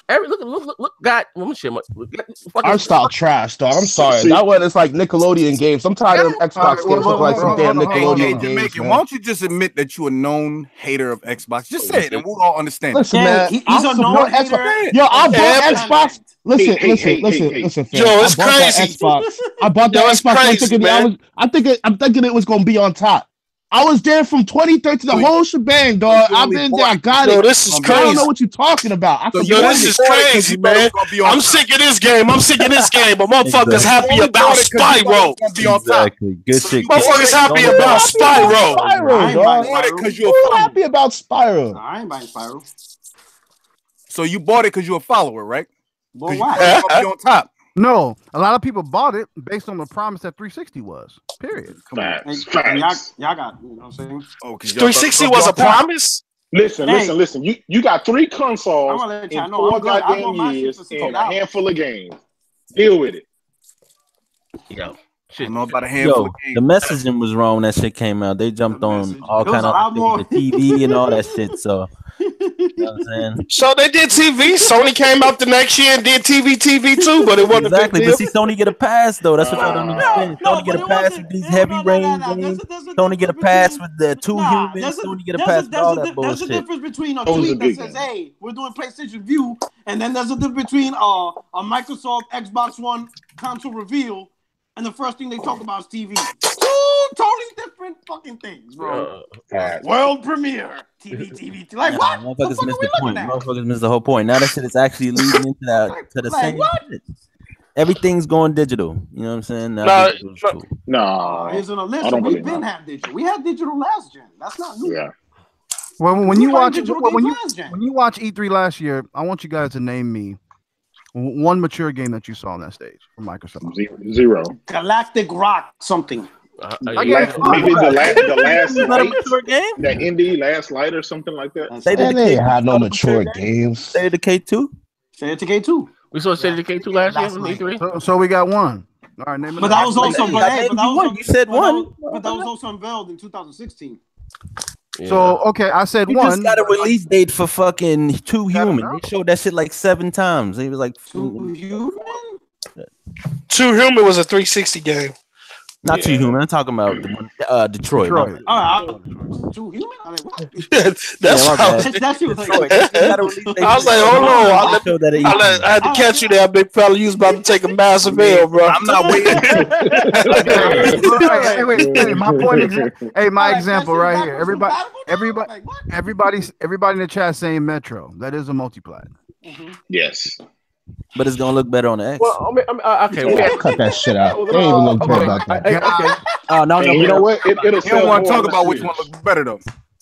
Look, got art style trash, dog. I'm sorry. That one is like Nickelodeon games. I'm tired of Xbox games look like some damn Nickelodeon games. Why don't you just admit that you're a known hater of Xbox? Just say it, and we'll all understand. Listen, man, he's a known hater. Yo, I bought Xbox. Listen. Yo, it's crazy. I bought the Xbox. I'm thinking it was gonna be on top. I was there from 2013, the whole shebang, dog. I've been there. I got it. This is crazy. I don't know what you're talking about. This is crazy, man. I'm sick of this game. But motherfuckers happy about Spyro. Exactly. Good shit. Motherfuckers happy about Spyro. Because you're happy about Spyro. I ain't buying Spyro. So you bought it because you're a follower, right? Well, why? Be on top. No, a lot of people bought it based on the promise that 360 was. Period. Come on. Y'all got, you know what I'm saying? 360 was a promise? Listen. You got 3 consoles in 4 goddamn years and a handful of games. Deal with it. Yo. I don't know about a handful of games. The messaging was wrong. That shit came out. They jumped on all kind of things, the TV and all that shit. So, you know what I'm saying? So they did TV. Sony came out the next year and did TV too, but it wasn't exactly. A big deal. But see, Sony get a pass though. That's what I don't understand. Sony get a pass with these Heavy Rain games. Sony get a pass with the 2 humans. Sony get a pass with all that bullshit. There's a difference between a tweet that says, "Hey, we're doing PlayStation View," and then there's a difference between a Microsoft Xbox One console reveal. And the first thing they talk about is TV. 2 totally different fucking things, bro. World premiere. TV. Like, what? Motherfuckers missed the point. Motherfuckers missed the whole point. Now that shit is actually leading into that to the same shit. Everything's going digital. You know what I'm saying? No. Here's on a list. We've been had digital. We had digital last gen. That's not new. Yeah. Well, when you watch E3 last year, I want you guys to name me one mature game that you saw on that stage from Microsoft. 0. Galactic Rock something. Maybe the last light, mature game? That indie Last Light or something like that. They had no mature games. State of Decay 2. State of Decay 2. We saw State of Decay 2 last year from E3. So we got one. All right, name it. But that was also you said one. But that was also unveiled in 2016. Yeah. So okay, I said you one. Just got a release date for fucking 2 Human. They showed that shit like 7 times. He was like 2 Human. 2 Human was a 360 game. Not 2 Human. I'm talking about the one, Detroit. 2 Human. I mean, what? That's you. I was like, hold on. I had to catch you there, big fella. You was about to take a massive L, bro. I'm not waiting. Wait. My point is, my example right here. Everybody in the chat saying Metro. That is a multiplat. Yes. But it's gonna look better on the X. Well, okay. We cut that shit out. They ain't even gonna care about that. Okay. No. You know what? It'll you don't want to talk about which one looks better though.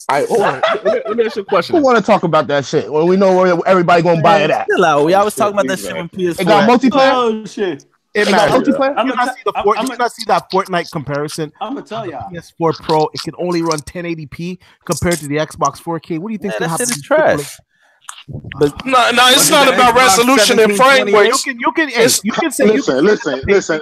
All right, hold on. Let me ask you a question. Who want to talk about that shit? Well, we know where everybody gonna buy it at. Chill out. We always talking about that shit on PS4. It got multiplayer. Oh shit. It matters. You cannot see that Fortnite comparison. I'm gonna tell y'all. PS4 Pro, it can only run 1080p compared to the Xbox 4K. What do you think? That shit is trash. But no, it's not about resolution and frame rates. You can say. Listen,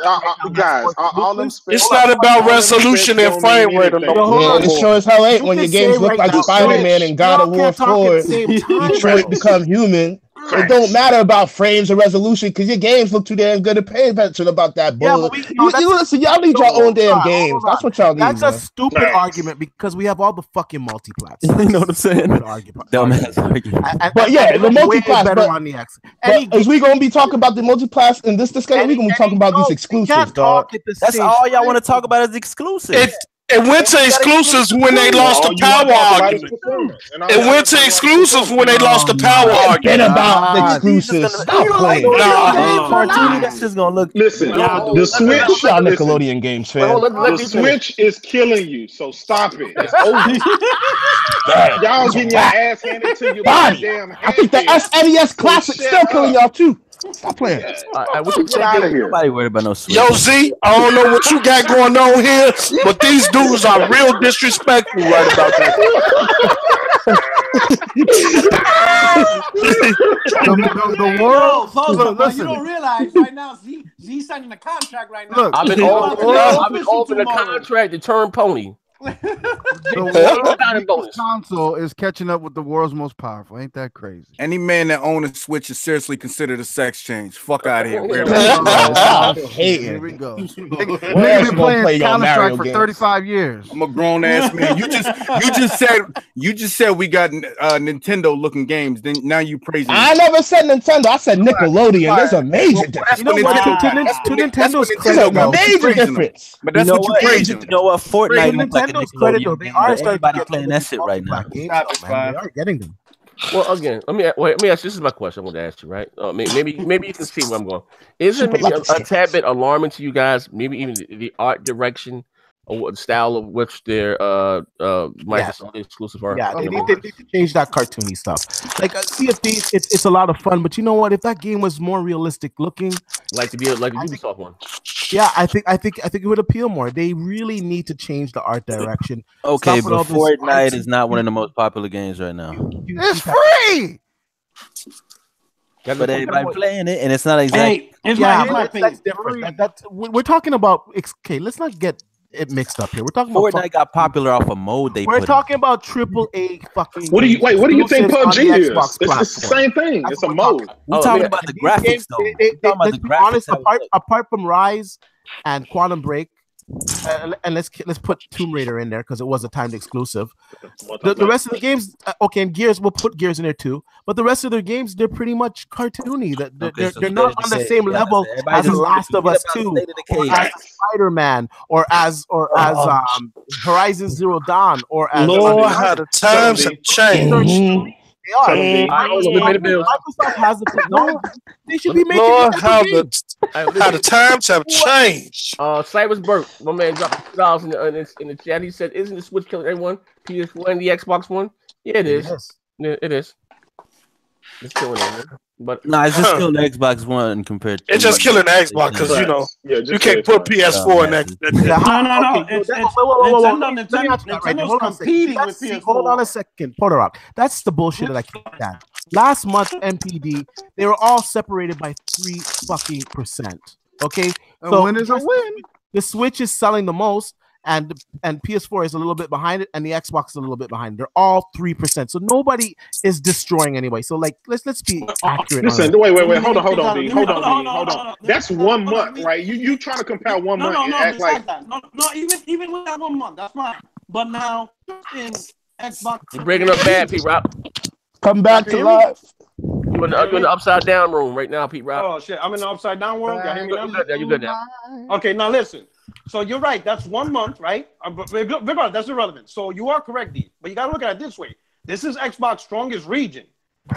guys. All them. It's not about resolution and frame rate. It sure as hell ain't when your games look like Spider-Man and God of War 4. Detroit Become Human. It don't matter about frames or resolution because your games look too damn good to pay attention about that bull. Listen, y'all need your own damn games. That's what y'all need. That's a stupid argument because we have all the fucking multiplats. You know what I'm saying? Dumbass argument. But yeah, the multiplats. But is we gonna be talking about the multiplats in this discussion? We gonna be talking about these exclusives, dog. That's all y'all want to talk about is exclusives. It went to exclusives when they lost the power argument. It went to exclusives when they lost the power argument. Forget about the exclusives. Stop playing. That's just gonna look. Listen, the Switch, y'all Nickelodeon games, fam. The Switch is killing you, so stop it. It's over. Y'all getting your ass handed to you by damn. I think the SNES Classic still killing y'all too. Stop playing. Get out of here. Nobody worried about no Switch. Yo, Z, I don't know what you got going on here, but these dudes are real disrespectful right about that. the world. Listen, you don't realize right now, Z signing a contract right now. Look, I've been over the contract to turn pony. The world's console is catching up with the world's most powerful. Ain't that crazy? Any man that owns a Switch is seriously considered a sex change. Fuck out of here. Here we go. Nigga been playing Counter-Strike for 35 years. I'm a grown ass man. You just said we got Nintendo looking games. Then now you praising. I never said Nintendo. I said Nickelodeon. There's a major difference. You know what? To Nintendo's credit, a major difference. But that's what you praising. You know what? Fortnite looks like credit though, they are everybody playing that shit right now. They are getting them. Well, again, let me ask. This is my question. I want to ask you, right? Maybe you can see where I'm going. Is it maybe a tad bit alarming to you guys? Maybe even the art direction or style of which their Microsoft exclusive are. Yeah, they need to change that cartoony stuff. Like Sea of Thieves, it's a lot of fun, but you know what? If that game was more realistic looking, like the Ubisoft one. Yeah, I think it would appeal more. They really need to change the art direction. Okay, but Fortnite is not one of the most popular games right now. It's free. But everybody playing it, and it's not exactly. That's different. We're talking about. Okay, let's not get it mixed up here. We're talking about Fortnite got popular off a mode they. We're talking about AAA fucking. What do you think PUBG is? It's the same thing. It's a mode. We're talking about the graphics though. Let's be honest. Apart from Rise and Quantum Break, and let's put Tomb Raider in there because it was a timed exclusive. The rest of the games, okay, and Gears, we'll put Gears in there too. But the rest of their games, they're pretty much cartoony. They're not on the same level as The Last of Us 2, or as Spider-Man, or as Horizon Zero Dawn, or as Lord, how the times have changed. They are. Microsoft has the technology. They should be making. Lord, how the times have changed. Cyrus Burke, my man, dropped $2 in the chat. He said, "Isn't the Switch killing everyone? PS4 and the Xbox One? Yeah, it is. Yeah, it is. It's killing everyone. But it's just killing the Xbox One compared to. It's just killing the Xbox because you can't put PS4 in that. Nintendo's competing with PS4. Hold on a second, Portorock. That's the bullshit that I can't stand. Last month, MPD, they were all separated by 3%. Okay, so when is a win? The Switch is selling the most. And PS4 is a little bit behind it, and the Xbox is a little bit behind. They're all 3%, so nobody is destroying anyway. So like, let's be accurate. Listen, wait, hold on, D. Hold on. That's 1 month, right? You trying to compare 1 month and act like that. No, even with that 1 month, that's fine. But now in Xbox, you're breaking up bad, Pete Rock. Come back to life. You're in the upside down room right now, Pete Rock. Oh shit, I'm in the upside down room. Y'all hear me now? You good now? Okay, now listen. So you're right. That's 1 month, right? Regardless, that's irrelevant. So you are correct, D. But you got to look at it this way. This is Xbox's strongest region.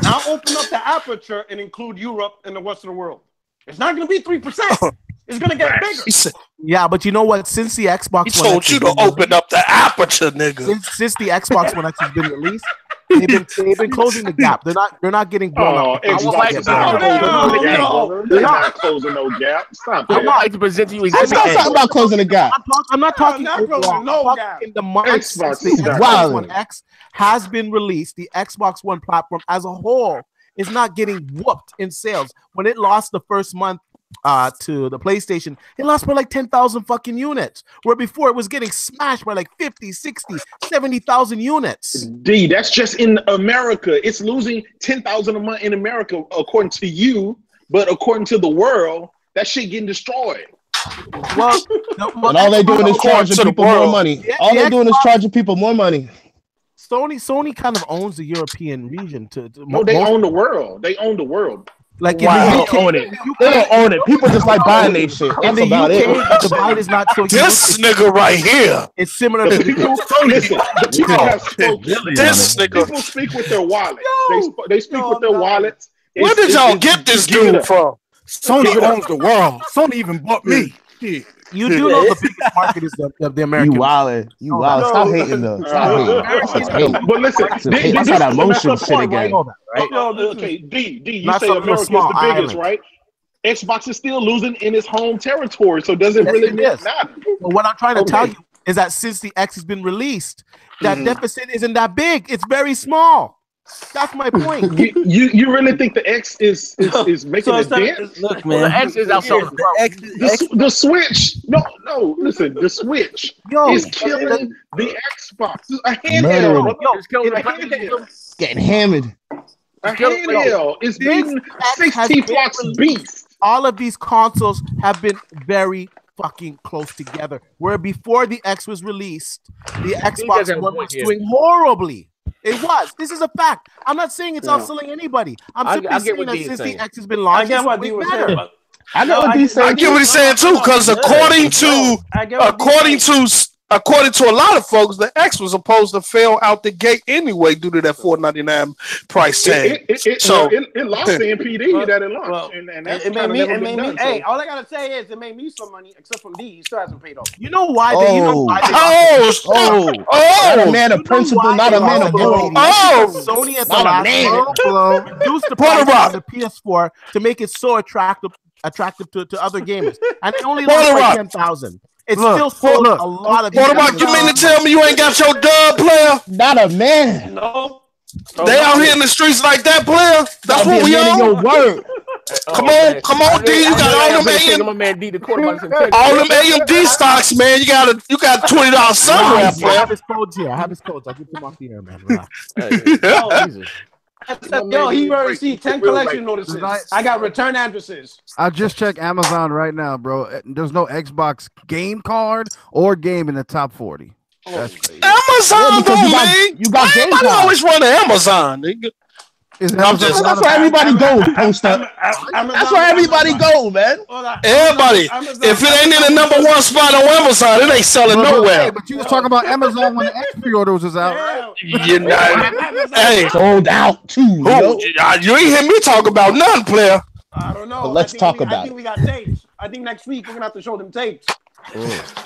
Now open up the aperture and include Europe and the rest of the world. It's not going to be 3%. It's going to get bigger. Yeah, but you know what? Since the Xbox One told you to open up the aperture, nigga. Since the Xbox One X has been released, they've been closing the gap. They're not getting blown up. They're not closing no gap. Stop that. I would like to present to you. I'm not talking about closing the gap. I'm not talking closing no gap. In the months since the Xbox One X has been released, the Xbox One platform as a whole is not getting whooped in sales. When it lost the first month to the PlayStation, it lost by like 10,000 fucking units, where before it was getting smashed by like 50, 60, 70,000 units. D, that's just in America. It's losing 10,000 a month in America, according to you, but according to the world, that shit getting destroyed. Well, and all they're doing is charging people more money. All they're doing is charging people more money. Sony kind of owns the European region. No, they own the world. They own the world. Like in the UK, they don't own it. People just like buying their shit. That's about it. The divide is not so. This nigga right here. It's similar to people. Listen, this nigga. People speak with their wallet. They speak with their wallets. Where did y'all get this dude from? Sony owns the world. Sony even bought me. You do know the biggest market is the American. You wildin'. You wildin'. Stop hating though. Stop hating. But listen, that's how that motion shit again. Right? Okay, D, you say America is the biggest, right? Xbox is still losing in its home territory, so does it really matter? But what I'm trying to tell you is that since the X has been released, that deficit isn't that big. It's very small. That's my point. You really think the X is making a dent? Look, man, the X is outside the Switch. No, listen, the Switch is killing the Xbox. A handheld. It's getting hammered. A handheld is beating 60 plus beast. All of these consoles have been very fucking close together. Where before the X was released, the Xbox One was doing horribly. It was. This is a fact. I'm not saying it's outselling anybody. I'm simply saying that since the X has been launched, I get what he was saying. I get what he's saying. I get what he's saying too, because according to a lot of folks, the X was supposed to fail out the gate anyway due to that $499 price tag. It lost the NPD that it launched, and that's it made me. Hey, all I gotta say is it made me some money, except from D. He still hasn't paid off. You know why? Not a man of principle, not a man of moral. Sony at the last blow reduced the price of the PS4 to make it so attractive to other gamers, and it only lost by 10,000. It's still sold a lot of. What about you mean to tell me you ain't got your dub, player? Not a man. No. They out here in the streets like that, player. That's what we on. Your word. Come on, D. You got all them AMD stocks, man. You got $20 somewhere, player. I have his codes here. I'll get them off the air, man. Jesus. Yo, he already received 10 collection notices. I got return addresses. I just checked Amazon right now, bro. There's no Xbox game card or game in the top 40. That's crazy. Amazon, man. You got game I always run to Amazon. That's where everybody goes, poster. That's where everybody go, man. Everybody. If it ain't in the #1 spot on Amazon, it ain't selling nowhere. But you was talking about Amazon when the X pre-orders was out. Hey, sold out too. You ain't hear me talk about none, player. I don't know. But let's talk about it. I think we got tapes. I think next week we're gonna have to show them tapes.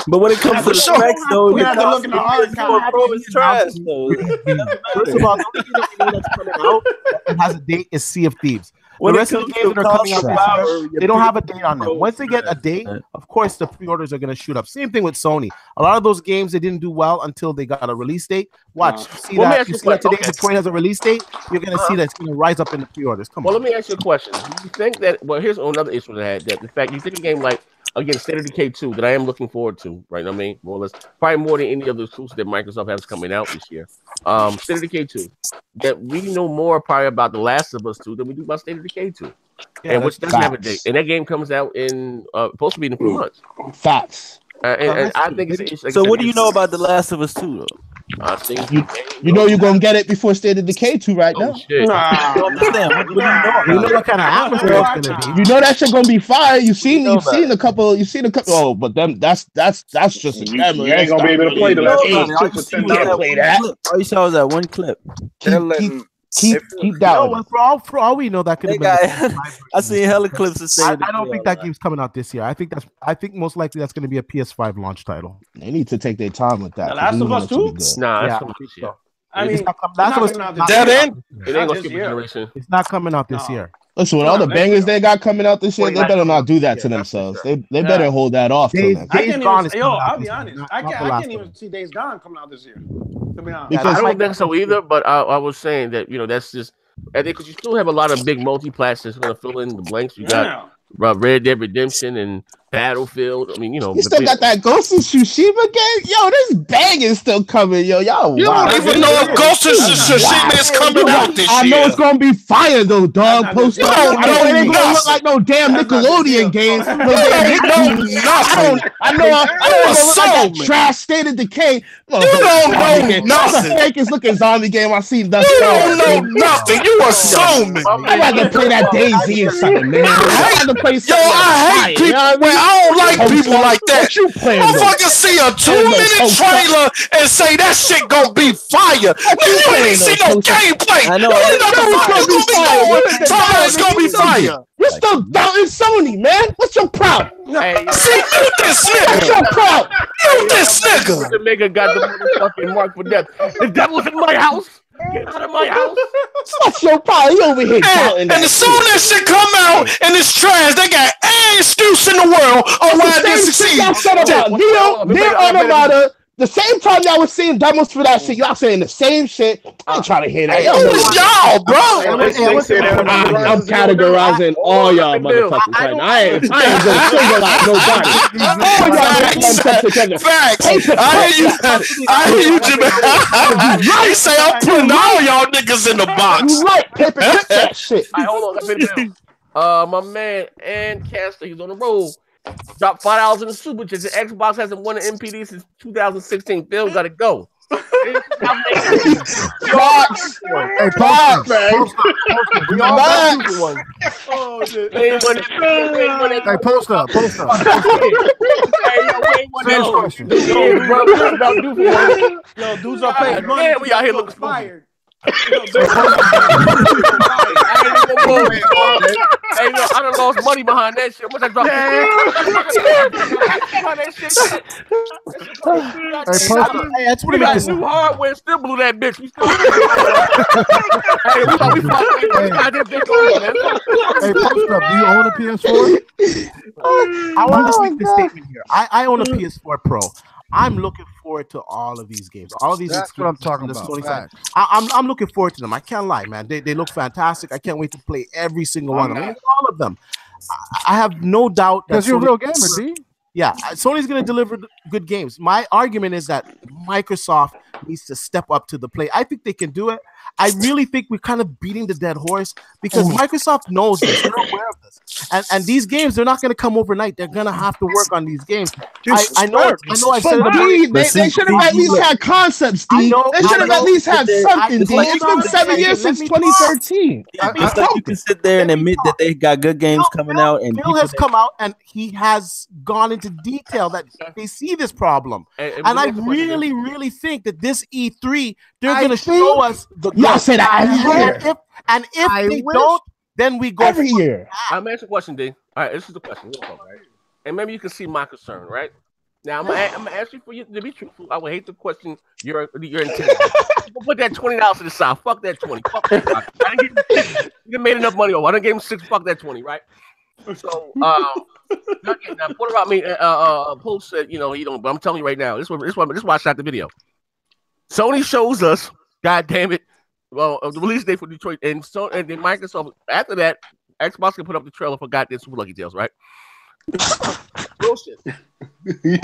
But when it comes to the specs, though, we have to look in the archive. It's trash, though. First of all, the only thing that we know that's coming out that has a date is Sea of Thieves. The rest of the games that are coming out this year, they don't have a date on them. Once they get a date, of course, the pre-orders are going to shoot up. Same thing with Sony. A lot of those games, they didn't do well until they got a release date. Watch. You see that today Detroit has a release date? You're going to see that it's going to rise up in the pre-orders. Come on. Well, let me ask you a question. Do you think that, here's another issue that I had, that the fact you think a game like, again, State of Decay 2 that I am looking forward to, right? I mean, more or less, probably more than any other tools that Microsoft has coming out this year. State of Decay 2, that we know more probably about The Last of Us 2 than we do about State of Decay 2. Yeah, and which doesn't have a date. And that game comes out in supposed to be in a few months. Facts. And I think it's so what do you know about The Last of Us 2 though? I think you know you're gonna get it before State of Decay 2 right now. Shit. You know what kind of atmosphere it's gonna be. You know that shit gonna be fire. You've seen a couple. Oh, but them that's just a demo. You ain't gonna be able to play the last play that. All you saw was that one clip. Keep down. No, for all we know, that could have been. I seen hella clips of saying. I don't think that game's coming out this year. I think most likely that's going to be a PS5 launch title. They need to take their time with that. The Last of Us 2? Nah, that's coming this year. I mean, it's not coming out this year. Listen, with all the bangers they got coming out this year, they better not do that to themselves. They better hold that off. I'll be honest. I can't even see Days Gone coming out this year. Because I don't think so either. But I was saying that that's just because you still have a lot of big multi-platforms going to fill in the blanks. You got Red Dead Redemption and Battlefield. I mean, you know, you still got that Ghost of Tsushima game? Yo, this bang is still coming, yo. Y'all, you don't even know if Ghost of Tsushima is coming out this year. I know it's gonna be fire though, dog. Post up. I know it ain't gonna look like no damn Nickelodeon game. I know it's gonna look like trash State of Decay. You don't know nothing. The fakest looking zombie game I've seen thus far. You don't know nothing. You assuming. I'd rather play that DayZ or something, man. I'd rather play something. Yo, I hate people. I don't like people like that. You playing? I fucking see a 2-minute trailer and say that shit gonna be fire. You ain't see no gameplay. I know. It's gonna be fire. You're still doubting Sony, man. What's your problem? Hey, see, mute this nigga. What's your problem? Mute this nigga. The nigga got the motherfucking mark for death. The devil's in my house. Get out of my house. What's your problem? You over here doubting and as soon as shit come out and it's trash, they got any excuse in the world on why they succeed. Near Automata. The same time y'all was seeing demos for that shit, y'all saying the same shit. I ain't trying to hear that. Y'all, bro. I'm categorizing all y'all motherfuckers right now. I ain't gonna single out nobody. All y'all facts. I hear you, Jimmy. I say I'm putting all y'all niggas in the box. You right, Pippin, put that shit. Hold on, my man and Caster, he's on the roll. Drop $5 in the super chat. The Xbox hasn't won an MPD since 2016. Phil, gotta go. Box. Hey, Box, man. Oh shit. Hey, post up. Same question. Yo, dudes are paying money. Man, we out here looking fired. Hey, no, I done lost money behind that shit. Once I dropped hey, that's what we got new hardware, still blew that bitch. We still hey, post up. Do you own a PS4? I want to make this statement here. I own a PS4 Pro. I'm looking forward to all of these games. All of these. That's what I'm talking about. I'm looking forward to them. I can't lie, man. They look fantastic. I can't wait to play every single one of them. All of them. I have no doubt. Because you're a real gamer, D. Yeah, Sony's going to deliver good games. My argument is that Microsoft needs to step up to the plate. I think they can do it. I really think we're kind of beating the dead horse because Microsoft knows this. They're aware of this. And these games, they're not going to come overnight. They're going to have to work on these games. I know I said it. They should have at least had concepts, D. They should have at least had something, D. It's been 7 years since 2013. You can sit there and admit that they got good games coming out. And Phil has come out and he has gone into detail that they see this problem. And I really, really think that this E3, they're going to show us the y'all say that every year. And if they don't, then we go every year. I'm asking a question, D. All right, this is the question. Right? And maybe you can see my concern, right? Now, I'm gonna ask you for you to be truthful. I would hate to question your intent. Put that $20 to the side. Fuck that 20. Fuck that. You made enough money. I done gave him 6. Fuck that 20, right? So, now what about me? Paul said, you know, he don't. But I'm telling you right now, this is why I shot the video. Sony shows us, God damn it, well, the release date for Detroit, and then Microsoft. After that, Xbox can put up the trailer for goddamn Super Lucky Tales, right? Bullshit. This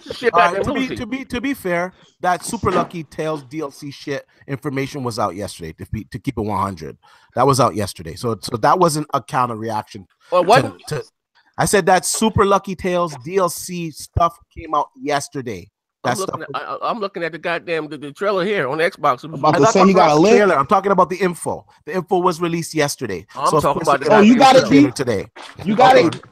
is shit back to be fair, that Super Lucky Tales DLC shit information was out yesterday. To keep it 100, that was out yesterday. So that wasn't a counter reaction. Well, what? I said that Super Lucky Tales DLC stuff came out yesterday. I'm looking at the goddamn the trailer here on the Xbox. You got a link? I'm talking about the info. The info was released yesterday. I'm talking about the you got it today. You got it.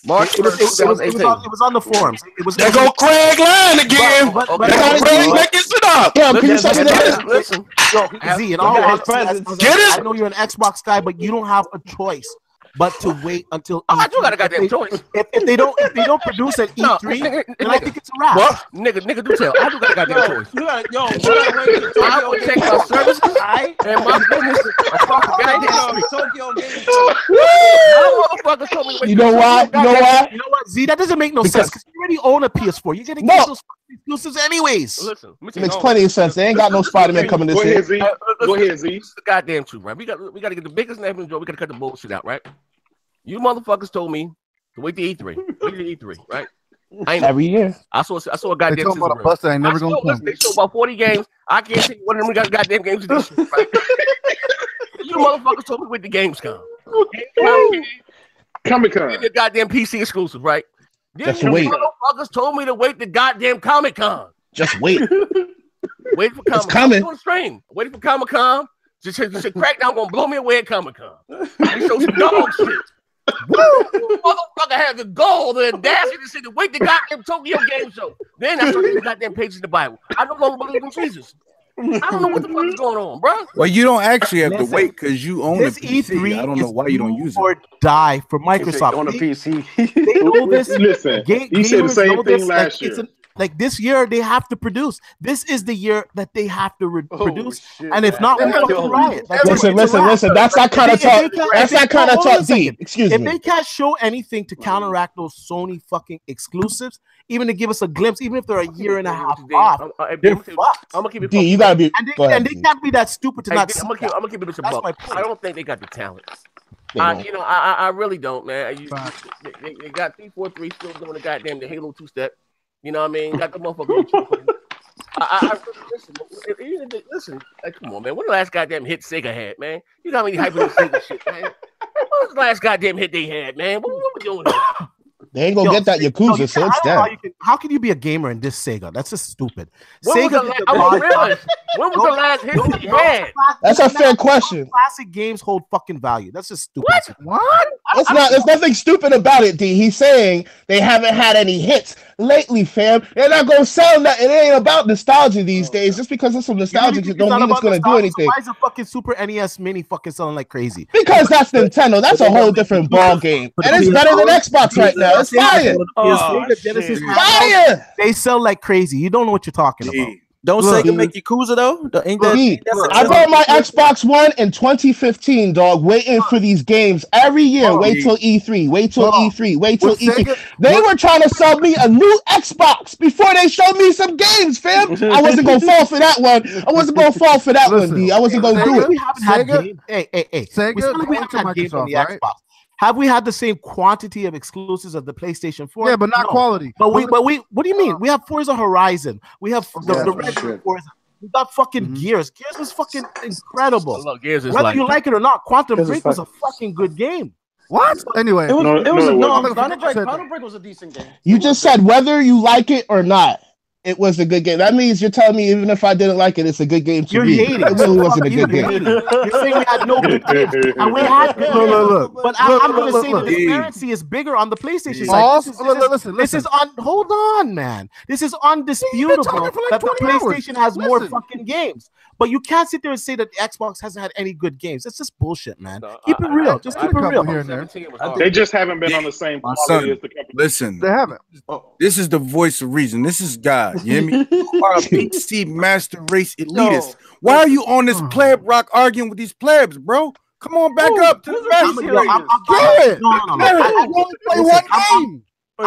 March 1st, 2018. It was on the forums. There go Craig Line again. There go Craig making shit up. Yeah, can you say that? Listen. Z, and all I know you're an Xbox guy, but you don't have a choice but to wait until I do got a goddamn choice. If they don't produce at E3, then I think it's a wrap. What? Nigga do tell. I do got a goddamn choice. I will take my services and my business across the goddamn Tokyo Game Show. You know why? Z, that doesn't make no sense because you already own a PS4. You're gonna get those exclusives anyways. Listen, it makes plenty of sense. They ain't got no Spider-Man coming this year. Go ahead, Z. It's the goddamn truth, right? We got to get the biggest name in the joke. We got to cut the bullshit out, right? You motherfuckers told me to wait to E3. Wait to E3, right? Every year. I saw a goddamn. They talking about a bust that ain't never gonna come. They show about 40 games. I can't see one of them got goddamn games edition, right? You motherfuckers told me to wait the Gamescom. Comic-Con. The goddamn PC exclusive, right? Just wait. Motherfuckers told me to wait the goddamn Comic-Con. Just wait. Wait for Comic-Con. It's coming. I'm doing a stream. Waiting for Comic-Con. Just Crackdown gonna blow me away at Comic-Con. We show some dog shit. Motherfucker had the gall, the audacity to say to wait the goddamn Tokyo Game Show. Then I started the goddamn pages in the Bible. I no longer believe in Jesus. I don't know what the fuck is going on, bro. Well, you don't actually have to wait because you own This a PC. E3 I don't know why you don't use or it. die for Microsoft. On a PC. They know this. Listen, you said the same thing last year. Like this year, they have to produce. This is the year that they have to produce. And if not, we fucking riot. Like, Listen. That's that kind of talk. That's that kind of talk. D. Excuse if me. they can't show anything to counteract those Sony fucking exclusives, even to give us a glimpse, even if they're a year and a half off, they're fucked. I'm gonna keep it. D, you gotta be. And they can't be that stupid to not. I'm gonna keep it a buck. My point. I don't think they got the talent. I really don't, man. They got 343 still doing the Halo 2-step. You know what I mean? Got the motherfucker. Listen. Like, come on, man. When the last goddamn hit Sega had, man? You got me hyping this Sega shit, man. What was the last goddamn hit they had, man? What we doing here? They ain't gonna get that Yakuza, so it's dead. How can you be a gamer in this Sega? That's just stupid. When was the last hit they had? That's a fair question. Classic games hold fucking value. That's just stupid. What? There's nothing stupid about it, D. He's saying they haven't had any hits lately, fam. They're not gonna sell that. It ain't about nostalgia these days. Just because it's some nostalgia, don't mean it's gonna do anything. Why is a fucking Super NES Mini fucking selling like crazy? Because that's Nintendo. That's a whole different ball game, and it's better than Xbox right now. It's fire. Fire. They sell like crazy. You don't know what you're talking about. Don't Sega make Yakuza though? I bought my Xbox One in 2015, dog, waiting for these games every year. Wait till E3. Wait till E3. Wait till E3. They were trying to sell me a new Xbox before they showed me some games, fam. I wasn't gonna fall for that one. I wasn't gonna fall for that one, D. I wasn't gonna do it. We haven't had games. Hey. Sega, We haven't had games on the Xbox. Have we had the same quantity of exclusives of the PlayStation 4? Yeah, but not quality. But we what do you mean? We have Forza Horizon. We have the regular Forza. We got fucking Gears. Gears was fucking incredible. Look, Gears is whether you like it or not, Quantum Break was a fucking good game. What? Anyway, Quantum Break was a decent game. You just said whether you like it or not. It was a good game. That means you're telling me even if I didn't like it, it's a good game to me. It really wasn't a good game. You're saying we had no good games. And we had look. But I'm going to say the disparity is bigger on the PlayStation side. This is hold on, man. This is undisputable that the PlayStation has more fucking games. But you can't sit there and say that the Xbox hasn't had any good games. It's just bullshit, man. Keep it real. Just keep it real. Here and there. They just haven't been on the same quality as the company. Listen, They haven't. this is the voice of reason. This is God. You hear me? You are a PC master race elitist. Why are you on this pleb rock arguing with these plebs, bro? Come on back up to the master race. I only play one game. A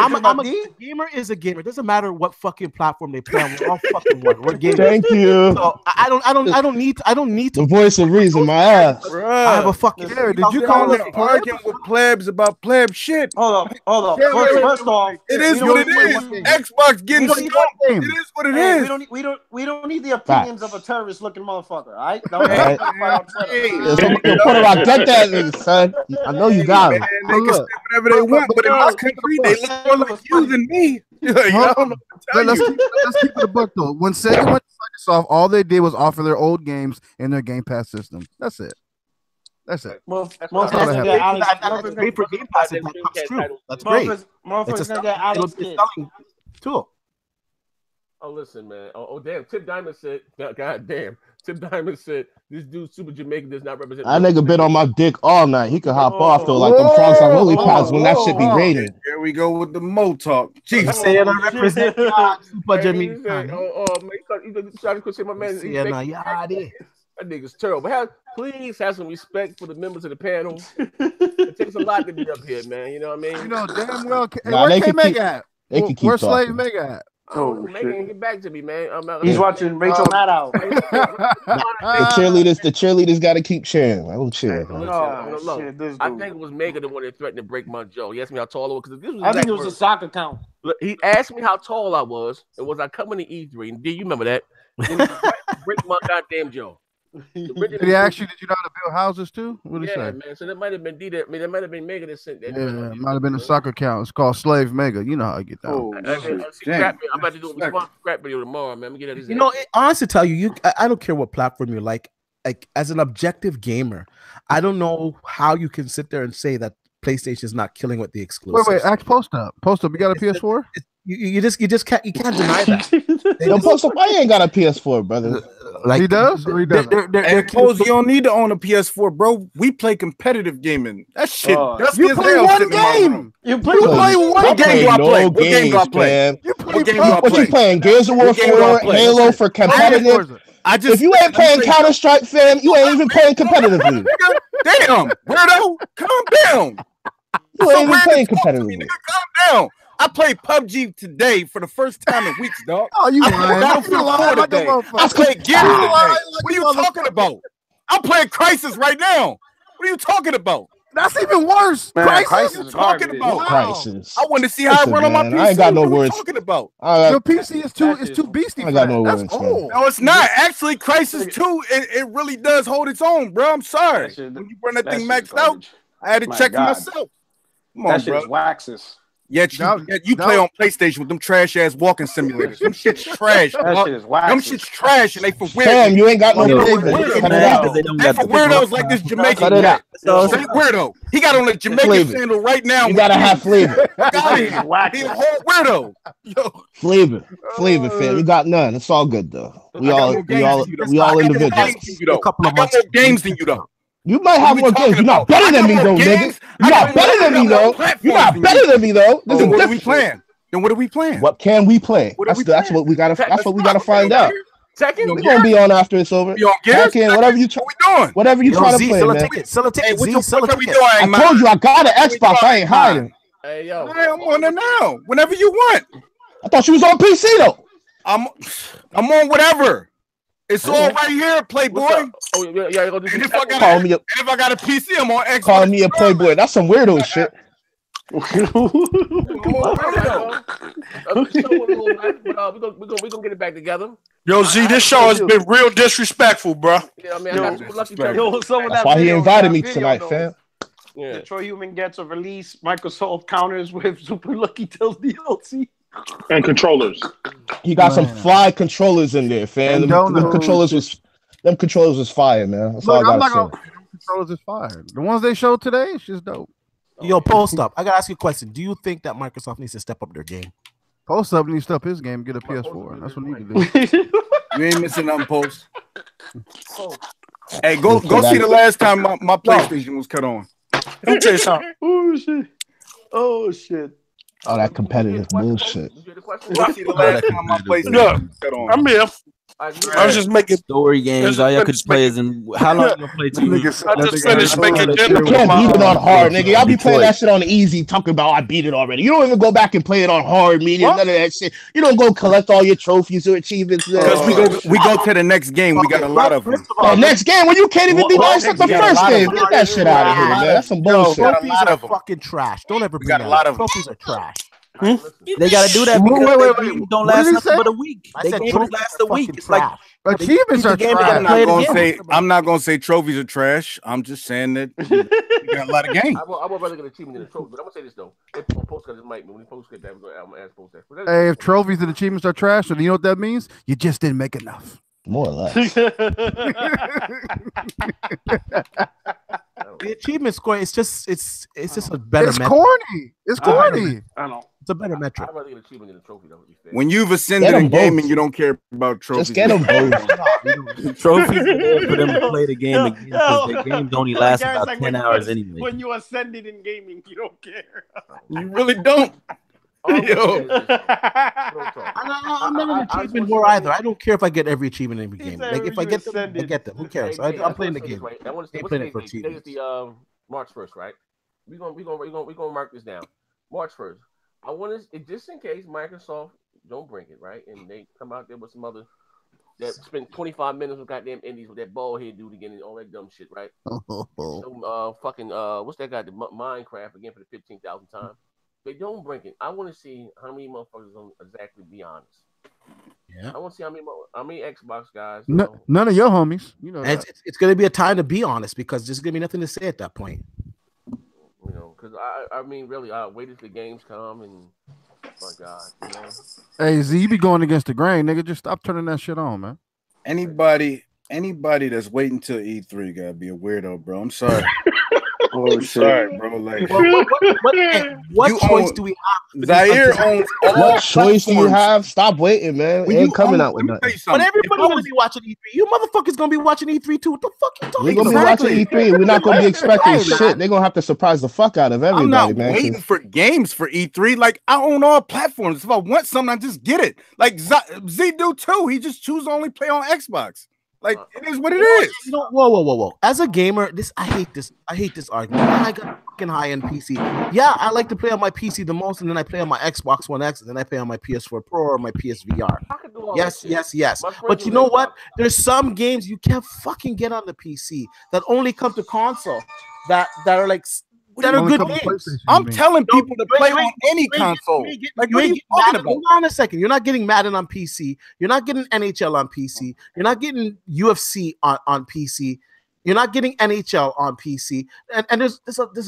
gamer is a gamer. It doesn't matter what fucking platform they play on. We're all fucking one. We're gamers. Thank you. So I don't need to. The voice of reason, my ass. Bruh. I have a fucking. Did you call it arguing with plebs about pleb shit? Hold on. First off, it is what it is. Xbox getting smart. It is what it is. We don't need the opinions of a terrorist looking motherfucker. All right. Put it out. Get that nigga, son. I know you got it. They can say whatever they want, but in my country, they look more like you than me. Let's keep it a buck though. When Sega went to Microsoft, all they did was offer their old games in their Game Pass system. That's it. That's great. Too. Oh, listen, man. Oh, damn. Tip Diamond said, God damn. Tip Diamond said, this dude Super Jamaican does not represent. That nigga been on my dick all night. He could hop off though, like them frogs on lily pads when that shit be raining. Here we go with the Mo talk. Jeez, say I represent Super Jamaican. Man, you trying to say my man. That nigga's terrible. Please have some respect for the members of the panel. It takes a lot to be up here, man. You know what I mean? You know damn well. Where K-Meg at? Where's Slave Meg at? Megan, get back to me, man. He's watching Rachel Maddow. The cheerleaders got to keep cheering. I don't cheer. I think it was Megan the one that threatened to break my jaw. He asked me how tall I was because this was. I think it was a soccer count. Look, he asked me how tall I was, and was I coming to E3? And do you remember that? Break my goddamn jaw. Did he ask you? Did you know how to build houses too? What did he say? Man. So that might have been that might have been Mega that sent that. Yeah, it might have been a soccer count. It's called Slave Mega. You know how I get that. I'm about to do a scrap video tomorrow, man. Honestly, tell you, I don't care what platform you're like as an objective gamer, I don't know how you can sit there and say that PlayStation is not killing with the exclusives. Wait, ask Post Up. Post Up, you got a PS4? You just can't deny that. Yo, Post Up, I ain't got a PS4, brother. Like he does, or he doesn't. You don't need to own a PS4, bro. We play competitive gaming. That shit. You play one game. You play one game. What game do I play? What you playing? Gears of War 4, Halo for competitive. If you ain't playing Counter Strike, fam, you ain't even playing competitively. Damn, weirdo, calm down. You ain't even playing competitively. Calm down. I played PUBG today for the first time in weeks, dog. Oh, you lying? I played Gears today. What are you talking about? I'm playing Crisis right now. What are you talking about? That's even worse. Man, Crisis talking about. Wow. Crisis. I want to see how I run on my PC. I ain't got no words. Talking about. Your PC is too beastie. I got no words. No, it's not. Actually, Crisis 2, it really does hold its own, bro. I'm sorry. When you run that thing maxed out, I had to check for myself. Come on, bro. Waxes. Yet you play on PlayStation with them trash ass walking simulators. Them shit's trash. That shit is whack. Them shit's trash, and they for weirdos. Damn, you ain't got no flavor. They for weirdos like this Jamaican guy. Straight weirdo. He got on a Jamaican sandal right now. You gotta have flavor. He's a whole weirdo. Yo. Flavor, fam. You got none. It's all good though. We all individuals. I got more games than you though. You might have more games. You're not better than me, though, nigga. You're not better than me, though. You're not better than me, though. Then what are we playing? What can we play? That's what we gotta. That's what we gotta find out. We're gonna be on after it's over. Whatever you try. Whatever you try to play, man. Sell a ticket. I told you I got an Xbox. I ain't hiding. Hey yo, I'm on it now. Whenever you want. I thought you was on PC though. I'm on whatever. It's all right here, Playboy. Oh, yeah, and if I got a PC, I'm on Xbox. Call me a Playboy. That's some weirdo shit. We're gonna get it back together. Yo, Z, this show has been real disrespectful, bro. Yeah, I mean, I got lucky. That's why he invited me tonight, fam. Yeah. Troy Human gets a release. Microsoft counters with Super Lucky Tales DLC. And controllers. He got some fly controllers in there, fam. Them controllers was fire, man. That's all I gotta say. Controllers is fire. The ones they showed today, it's just dope. Yo, Post Up, I gotta ask you a question. Do you think that Microsoft needs to step up their game? Post Up needs to step his game, get a PS4. That's what he need to do. You ain't missing nothing, Post. Hey, go see the last time my PlayStation was cut on. Let me tell you something. Oh shit. All that competitive bullshit. Look, I'm here. I was just making story games. All y'all could play is in how long you play two? I just finished making You can't beat it on hard, nigga. Y'all be playing that shit on easy, talking about I beat it already. You don't even go back and play it on hard, medium, none of that shit. You don't go collect all your trophies or achievements. Because we go to the next game. We got a lot of them. Next game when you can't even be nice at the first game. Get that shit out of here, man. That's some bullshit. Trophies are fucking trash. Don't ever bring that up. Trophies are trash. They gotta do that because they don't last nothing but a week. They don't last a week. It's like achievements are trash. I'm not gonna say trophies are trash. I'm just saying that you got a lot of games. I would rather get achievement than a trophy, but I'm gonna say this though. If Post just might when he post that, I'm gonna ask Post that. Hey, if trophies and achievements are trash, then you know what that means? You just didn't make enough. More or less. The achievement score, it's just a better metric. Corny. It's corny. I know. It's a better metric. I'd rather get achievement than a trophy though. When you've ascended in gaming, you don't care about trophies. Just get them both. Trophies are there for them to play the game again because the games only last about 10 hours anyway. When you ascended in gaming, you don't care. You really don't. Yo. I'm not an achievement war either. I don't care if I get every achievement in every game. Like if I get them, I get them. Who cares? I'm playing the game. I'm playing it for achievements. Today's the March 1st, right? We're gonna mark this down. March 1st. I want to, just in case Microsoft don't bring it, right? And they come out there with some other that spent 25 minutes with goddamn indies with that bald head dude again and all that dumb shit, right? So fucking what's that guy? The Minecraft again for the 15,000th time. They don't bring it. I want to see how many motherfuckers gonna exactly be honest. Yeah. I want to see how many Xbox guys. None of your homies. You know, it's going to be a time to be honest because there's going to be nothing to say at that point. You know, because I mean, really, I waited till the games come and my God, you know. Hey Z, you be going against the grain, nigga. Just stop turning that shit on, man. Anybody that's waiting till E3 gotta be a weirdo, bro. I'm sorry. Oh shit, sorry, bro. Like, what choice do we have? Zaire owns all what choice do you have? Stop waiting, man. We ain't coming out with nothing. But everybody's gonna be watching E3. You motherfuckers gonna be watching E3 too. What the fuck you talking about? We're gonna be watching E3. We're not gonna be expecting shit. They're gonna have to surprise the fuck out of everybody, I'm not man. waiting for games for E3. Like, I own all platforms. If I want something, I just get it. Like Z do too. He just choose to only play on Xbox. Like, it is what it is. You know, whoa. As a gamer, I hate this argument. I got a fucking high-end PC. Yeah, I like to play on my PC the most, and then I play on my Xbox One X, and then I play on my PS4 Pro or my PSVR. Yes. But you know what? There's some games you can't fucking get on the PC that only come to console that are like that are good games. I'm telling people to play on any console. Like, what are you talking about? Hold on a second. You're not getting Madden on PC. You're not getting NHL on PC. You're not getting UFC on PC. You're not getting NHL on PC, and there's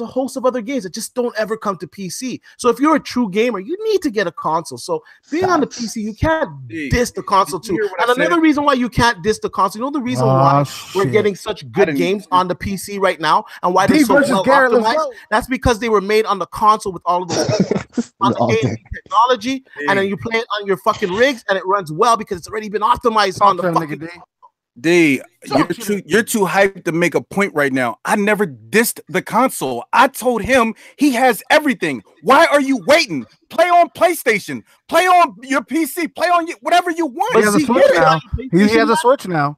a host of other games that just don't ever come to PC. So if you're a true gamer, you need to get a console. So being on the PC, you can't diss the console too. And another reason why you can't diss the console, you know the reason why we're getting such good games on the PC right now, and why they're so well optimized? That's because they were made on the console with all of the on the game technology, and then you play it on your fucking rigs, and it runs well because it's already been optimized on the fucking. D, you're too hyped to make a point right now. I never dissed the console. I told him he has everything. Why are you waiting? Play on PlayStation. Play on your PC. Play on whatever you want. He has a Switch now. He has a Switch now.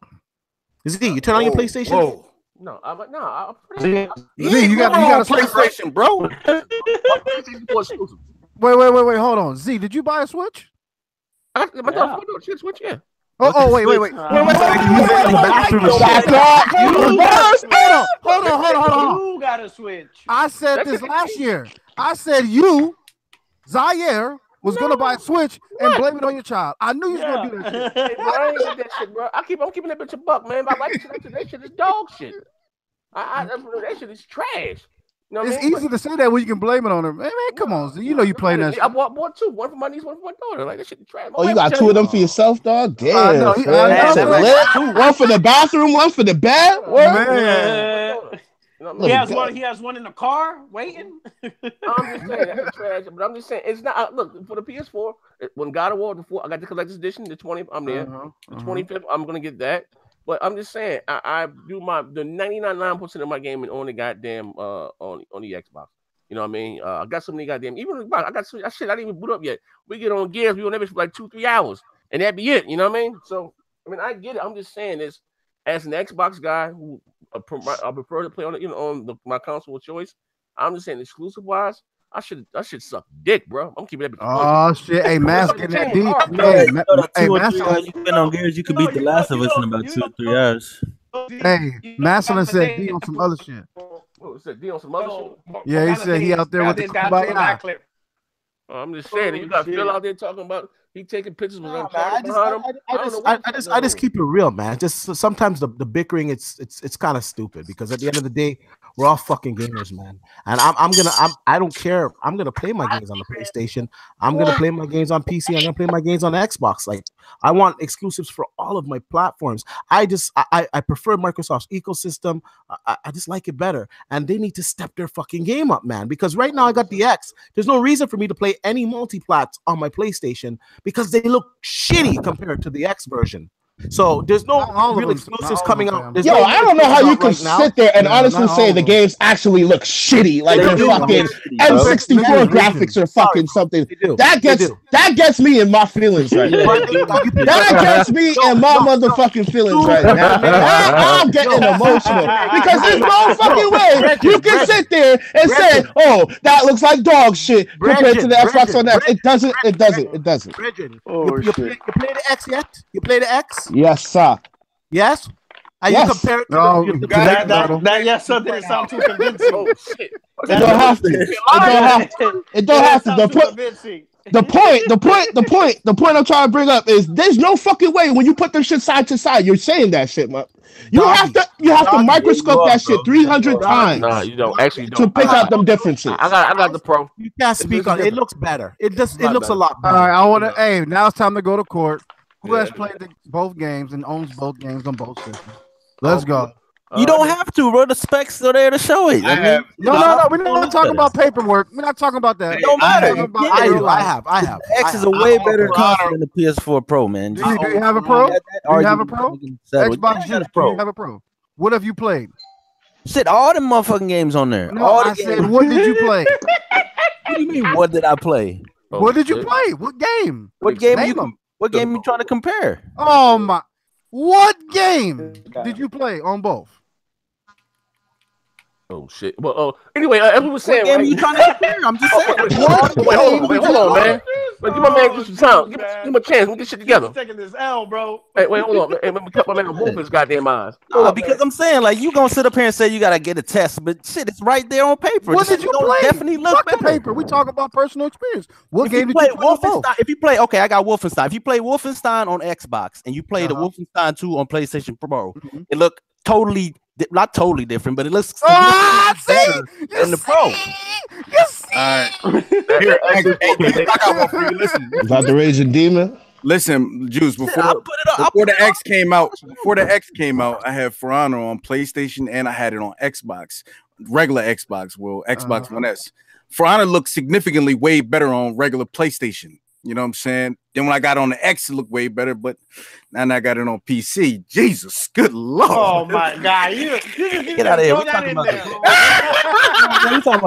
Z, you turn on your PlayStation? Whoa. No, I'm like, no. You got a PlayStation, bro. Wait. Hold on. Z, did you buy a Switch? Switch, yeah. Oh, wait. Hold on. You got a Switch. I said this last year. I said you, Zaire, was gonna buy a Switch and blame it on your child. I knew you was gonna do that shit. Hey, bro, I ain't get that shit, bro. I'm keeping that bitch a buck, man. I like that shit is dog shit. That shit is trash. You know it's easy to say that when you can blame it on her. Man, come on, Z. You know you playing that shit. I bought two. One for my niece, one for my daughter. Like, that shit is trash. Oh, you got two of them for yourself, dog? Damn. One for the bathroom, one for the bed? Man. He has one in the car waiting. I'm just saying that's trash, but I'm just saying it's not. Look, for the PS4, when God of War the 4, I got the collector's edition. The 20th, I'm there. The 25th, I'm gonna get that. But I'm just saying, I do the 99% of my gaming on the goddamn on the Xbox. You know what I mean? I got so many goddamn. Even I got some shit I didn't even boot up yet. We get on Gears, we on that bitch for like 2-3 hours, and that'd be it. You know what I mean? So I mean, I get it. I'm just saying this as an Xbox guy who I prefer to play on my console of choice. I'm just saying exclusive wise. I should suck dick, bro. I'm keeping that. Oh shit! Hey, Mask getting that deep. Hey, Mask, you've been on Gears. You could beat The Last of Us in about 2 or 3 hours. Hey, Maslin said D on some other shit. Said D on some other shit. Yeah, he said he out there with the kumbaya. I'm just saying, you got Phil out there talking about he taking pictures with I just keep it real, man. Just sometimes the bickering, it's kind of stupid because at the end of the day, we're all fucking gamers, man. And I don't care. I'm gonna play my games on the PlayStation. I'm gonna play my games on PC. I'm gonna play my games on Xbox. Like, I want exclusives for all of my platforms. I prefer Microsoft's ecosystem. I just like it better. And they need to step their fucking game up, man. Because right now I got the X. There's no reason for me to play any multi-plats on my PlayStation because they look shitty compared to the X version. So there's no real exclusives coming out. Yo, I don't know how you can sit there and honestly say the games actually look shitty, like they're fucking N64 graphics or fucking something. That gets me in my feelings right now. That gets me in my motherfucking feelings right now. I'm getting emotional because there's no fucking way you can sit there and say, "Oh, that looks like dog shit" compared to the Xbox One X. It doesn't. You play the X yet? You play the X? Yes, sir. Yes? And yes. You compare it to that yes, sir didn't sound too convincing. Oh, shit. It don't have to. It don't have to. The point I'm trying to bring up is there's no fucking way when you put them shit side to side, you're saying that shit, man. You have to microscope that shit 300 times. Nah, you don't actually to pick out them differences. I got the Pro. You can't speak on it. It looks better. It looks a lot better. All right, I want to. Hey, now it's time to go to court. Who has played both games and owns both games on both systems? Let's go. You don't have to, bro. The specs are there to show it. No. We're not talking about paperwork. We're not talking about that. It don't matter. I have. The X is a way better console than the PS4 Pro, man. Do you have a Pro? Do you have a Pro? Xbox Juice, do you have a Pro? What have you played? Shit, all them motherfucking games on there. No, I said, what did you play? What do you mean, what did I play? What did you play? What game? What game you trying to compare? Oh my! What game did you play on both? Oh shit! Well, anyway, as we were saying, what game you trying to compare? I'm just saying. Wait, hold on, man. Give my man some time. Give him a chance. We get shit together. Taking this L, bro. Hey, wait, hold on. Hey, let me cut my man on both his goddamn eyes. No, because I'm saying, like, you gonna sit up here and say you gotta get a test, but shit, it's right there on paper. What did you play? Definitely look Fuck better. The paper. We talk about personal experience. What game did you play? Wolfenstein, if you play, okay, I got Wolfenstein. If you play Wolfenstein on Xbox and you play the Wolfenstein 2 on PlayStation Pro, it looked not totally different, but it looks better than the Pro. All right. Here, I got one for you. Listen. Is that the Raging Demon? Listen, Juice, before the X came out, I had For Honor on PlayStation and I had it on Xbox, regular Xbox, Xbox One S. For Honor looked significantly way better on regular PlayStation. You know what I'm saying? Then when I got on the X, it looked way better, but now I got it on PC. Jesus, good Lord. Oh my God. You get out of here. We're talking about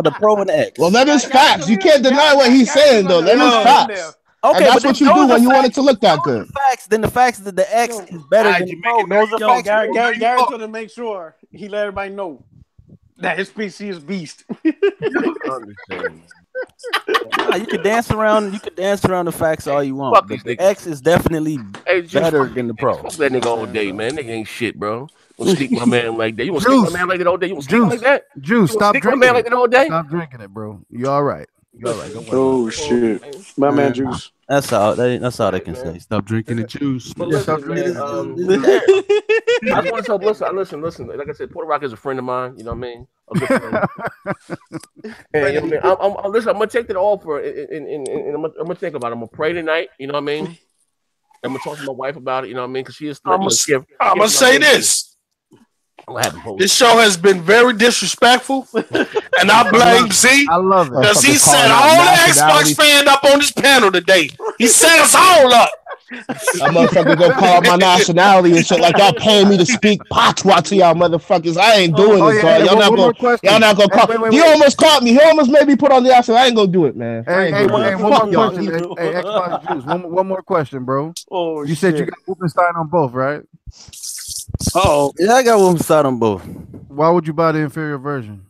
the Pro and the X. Well, that is facts. You can't deny what he's saying, though. That is facts. Okay, and that's what you do when you want it to look that good. Then the facts that the X is better than the Pro. Those are facts. Garrett's gonna make sure he let everybody know that his PC is beast. You can dance around. You can dance around the facts all you want. But the X is definitely better than the Pro. Fuck that nigga all day, man. Nigga ain't shit, bro. You sneak my man like that. You want to sneak my man like that all day? You want to sneak like that? Juice, stop drinking. My man like that all day? Stop drinking it, bro. You all right? You all right? Oh shit, my man, Juice. That's all they can say. Stop drinking the juice. Listen, man, I just want to tell. Listen. Like I said, Puerto Rock is a friend of mine. You know what I mean? A good friend. And you know what I mean? I'm gonna take that offer and I'm gonna think about it. I'm gonna pray tonight. You know what I mean? I'm gonna talk to my wife about it. You know what I mean? Because she is. I'm gonna say this. This show has been very disrespectful, and I blame Z. I love it because he set all the Xbox fans up on this panel today. He set us all up. That motherfucker go call out my nationality and shit like y'all paying me to speak patois to y'all motherfuckers. I ain't doing this, bro. Y'all not gonna call. Wait. He almost caught me. He almost made me put on the action. I ain't gonna do it, man. Hey, one more question. Hey, Xbox Juice. One more question, bro. Oh, you said you got Wolfenstein on both, right? Yeah, I got Wolfenstein on both. Why would you buy the inferior version?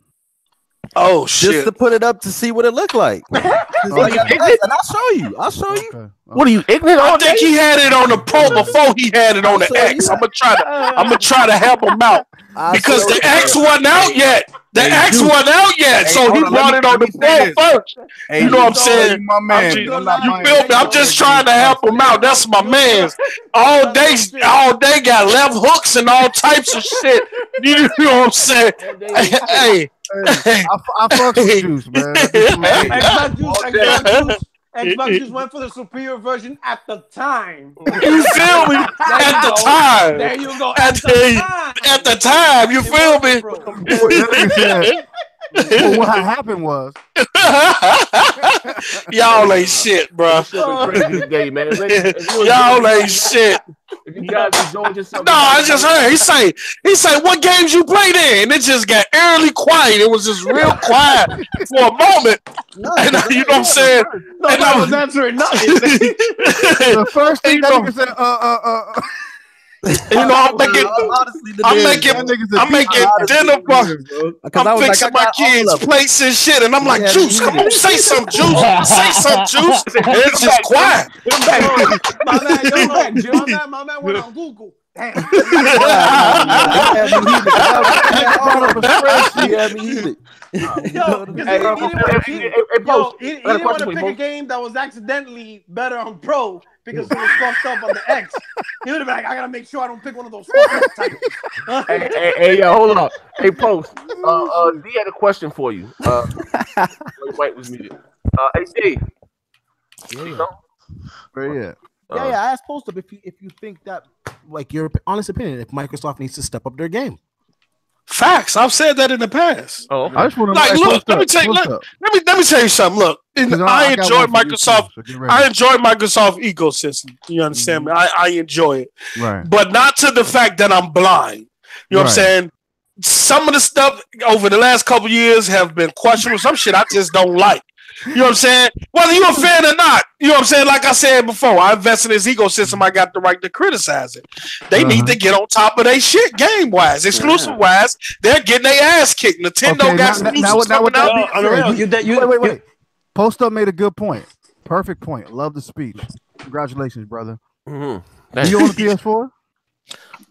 Oh shit! Just to put it up to see what it looked like. And I'll show you. Okay. What are you ignorant? I think he had it on the Pro before he had it on the X. I'm gonna try to help him out because the X wasn't out yet. The X wasn't out yet, so he brought it on the Pro first. You know what I'm saying? My man. You feel me? I'm just trying to help him out. That's my man. All day got left hooks and all types of shit. You know what I'm saying? Hey. I fuck with Juice, man. Xbox just went for the superior version at the time. You feel me? At the time. There you go. At the time. You feel me? Well, what happened was y'all ain't shit, bro. Today, man. Y'all ain't shit. If you guys enjoyed yourself, no, I just heard he say, what games you played in? And it just got eerily quiet. It was just real quiet for a moment. And you know what I'm saying? No, and I was answering nothing. The first thing that nigga said, You know, I'm making dinner for. I'm fixing my kids' plates and shit, and I'm like, Juice, come on, say some Juice, say some Juice. And it's just quiet. My man went on Google. Damn. He didn't want to pick a game that was accidentally better on Pro because it was fucked up on the X. He would have been like, I gotta make sure I don't pick one of those fucked up titles. Hey, hold on. Hey, Post. D had a question for you. White was muted. Hey, D. Yeah. I asked Post up if you think that, like, your honest opinion, if Microsoft needs to step up their game. Facts. I've said that in the past. Oh, okay. I just want to look. Let me tell you something. Look, I enjoy Microsoft. I enjoy Microsoft ecosystem. You understand me? I enjoy it, right? But not to the fact that I'm blind. You know what I'm saying? Some of the stuff over the last couple years have been questionable. Some shit I just don't like. You know what I'm saying? Whether you're a fan or not, you know what I'm saying? Like I said before, I invest in this ecosystem. I got the right to criticize it. They need to get on top of their shit game-wise. Exclusive-wise, they're getting their ass kicked. Nintendo got exclusives coming out. Wait. Post Up made a good point. Perfect point. Love the speech. Congratulations, brother. Mm-hmm. You on the PS4?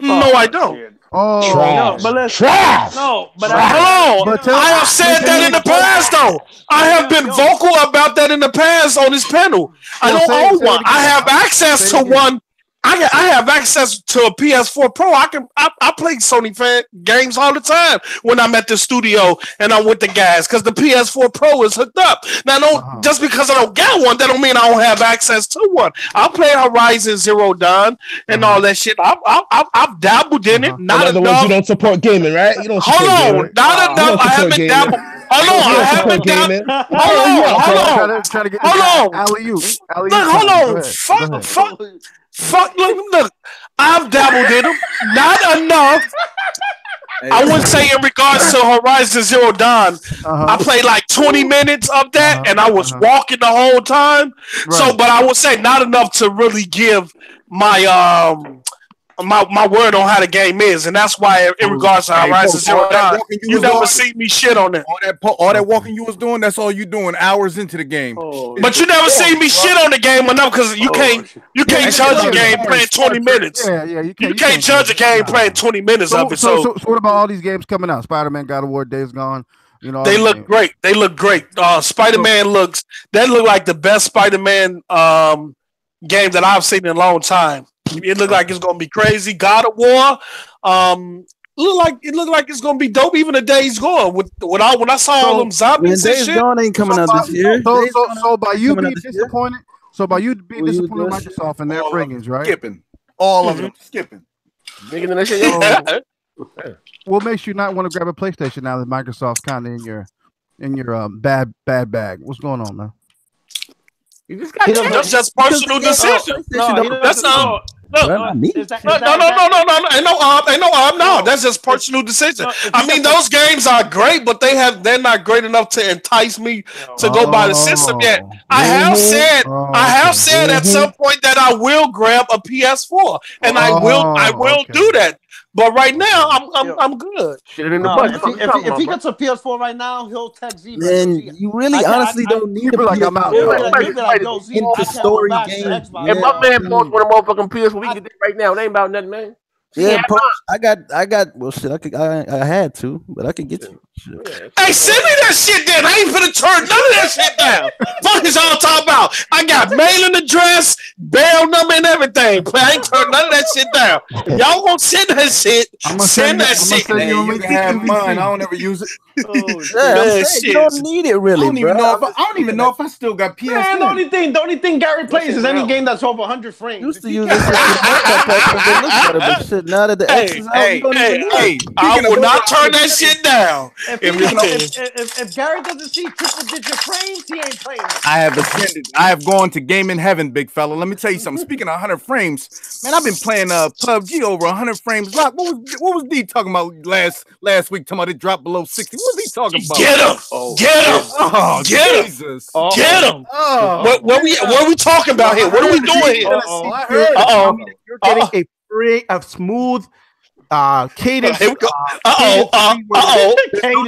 No, I don't. Oh, no, but let's trash. No, but I have said that in the past, though. I have been vocal about that in the past on this panel. I don't own one. I have access to one. I have access to a PS4 Pro. I play Sony fan games all the time when I'm at the studio and I'm with the guys because the PS4 Pro is hooked up. Now, just because I don't get one, that don't mean I don't have access to one. I'll play Horizon Zero Dawn and all that shit. I've dabbled in it. Not in other words, you don't support gaming, right? You don't support gaming. Not enough. I haven't dabbled. Hold on. Fuck, look. I've dabbled in them. Not enough. I wouldn't say in regards to Horizon Zero Dawn. I played like 20 minutes of that, and I was walking the whole time. Right. So, but I would say not enough to really give my my word on how the game is, and that's why in regards to Horizon Zero Dawn, you never see me shit on that. All that walking you was doing, that's all you doing hours into the game. But you never see me shit on the game enough because you can't judge a game playing 20 minutes. Yeah, you can't judge a game playing 20 minutes of it. So what about all these games coming out? Spider-Man, God of War, Days Gone. You know, they look great. They look great. Spider-Man look like the best Spider-Man game that I've seen in a long time. It looked like it's gonna be crazy. God of War, looked like it's gonna be dope. Even the Days Gone when I saw all them zombies and shit. Days Gone ain't coming out this year. So by you being disappointed, Microsoft and their bringings, right? Skipping all of them, skipping. What makes you not want to grab a PlayStation now that Microsoft's kind of in your bad bag? What's going on, man? You just got that's just personal decision. That's not. No. Ain't no. That's just personal decision. I mean, those games are great, but they're not great enough to entice me to go buy the system yet. I have said at some point that I will grab a PS4, and I will do that. But right now, I'm good. If he gets a PS4 right now, he'll text Z. Then you really honestly don't need a PS4 into story games. If my man bought one of the motherfucking PS4, we can get it right now. It ain't about nothing, man. Yeah, I got. Well, shit, I had to, but I could get you. Shit. Hey, send me that shit then. I ain't finna turn none of that shit down. Fuck is all talking about? I got mailing address, bail number and everything. But I ain't turn none of that shit down. Y'all gonna send that shit? Send that shit. Hey, you can have mine. I don't ever use it. You don't need it really, I don't even know if I still got PS. Man, the only thing Gary plays is any game that's over 100 frames. Used to use this shit. Now that the X is out, you don't even need it. I will not turn that shit down. If Gary doesn't see triple digit frames, he ain't playing. I have ascended. I have gone to gaming heaven, big fella. Let me tell you something. Speaking of 100 frames, man, I've been playing PUBG over 100 frames. What was D talking about last week? Talking about it dropped below 60. What was he talking about? Get him! Get him! Oh, get Jesus! Him! Get him! What we talking about here? What are we doing here? I heard you're getting a smooth cadence. No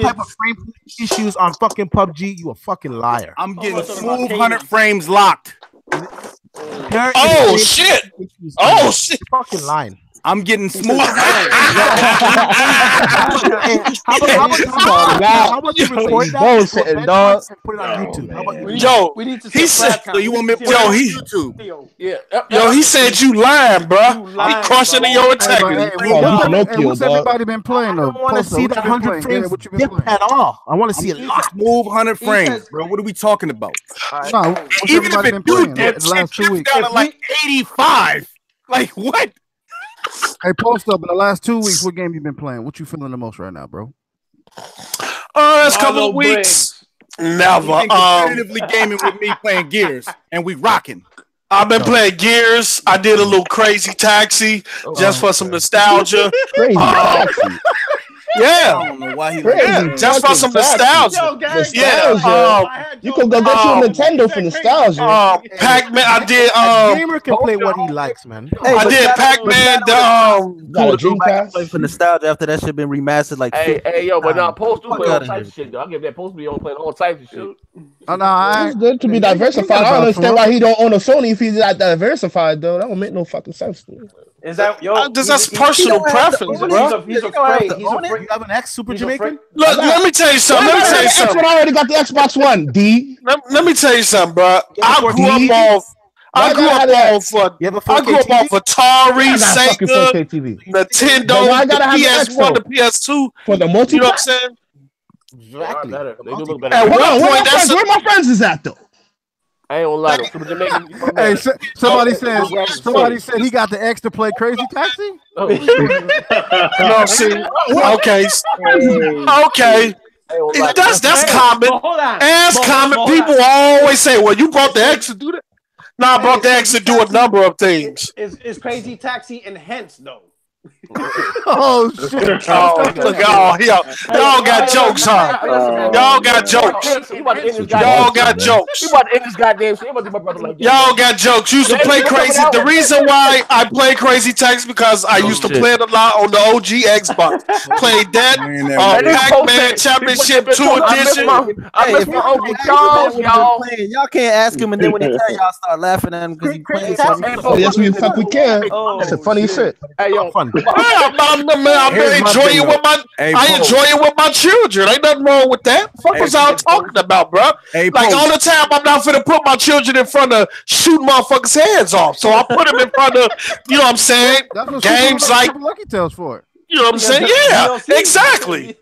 type of frame issues on fucking PUBG. You a fucking liar. I'm getting smooth 100 frames locked. Oh shit! Oh shit! Fucking lying. I'm getting smooth. How about you record that? Dog. And put it on YouTube. How about you? Yo, we need to he said, so you want me to put it on YouTube? Yo, he said you lying, bro. He questioning your integrity. What's everybody been playing though? I don't want to see that 100 frames dip at all. I want to see it locked. Smooth 100 frames, bro. What are we talking about? No, Even if it do dip, the last 2 weeks, down to like 85. Like what? Hey, post up in the last 2 weeks. What game you been playing? What you feeling the most right now, bro? Last couple of weeks. Never. Competitively gaming with me playing Gears, and we rocking. I've been playing Gears. I did a little Crazy Taxi just for some nostalgia. Crazy Taxi. Yeah. I don't know why he just for some nostalgia. Yo, guys, you could go get you a Nintendo for nostalgia. Pac-Man. I did. Gamer can play what he likes, man. I did Pac-Man. Play for nostalgia after that shit been remastered. Like, hey, yo, but now Post do play all types of shit though. I give that Post be on playing all types of shit. It's good to be diversified. I don't understand why he don't own a Sony if he's not diversified though. That don't make no fucking sense to me. Is that that's personal preference, bro? He's afraid. You have an ex Super Jamaican? Look, let me tell you something. I already got the Xbox One. D. Let me tell you something, bro. I grew up off Atari, Sega, Nintendo, PS1, the PS2. For the multi. You know what I'm saying? Exactly. At one point, that's where my friends is at though. I ain't gonna lie. Super Jamaican. Hey, somebody said he got the X to play Crazy Taxi. No, see, okay. That's common. As common, people always say, "Well, you brought the X to do that." No, I brought the X to do a number of things. Is Crazy Taxi enhanced though? Oh shit! Look, y'all got jokes, huh? Y'all got jokes. Y'all got jokes. Y'all got jokes. Used to play Crazy. The reason why I play Crazy Taxi because I used to play it a lot on the OG Xbox. Played that Pac-Man Championship 2 edition. I miss my Uncle Charles, y'all. Y'all can't ask him, and then when he tell y'all start laughing at him because he playing something. Yes, we can. That's a funny shit. Hey, yo, fun. I enjoy it with my children. Ain't nothing wrong with that. What was y'all talking about, bro? Like all the time, I'm not finna put my children in front of shooting motherfuckers' heads off. So I put them in front of, you know what I'm saying? Games like Lucky Tales for it. You know what I'm saying? Yeah, exactly.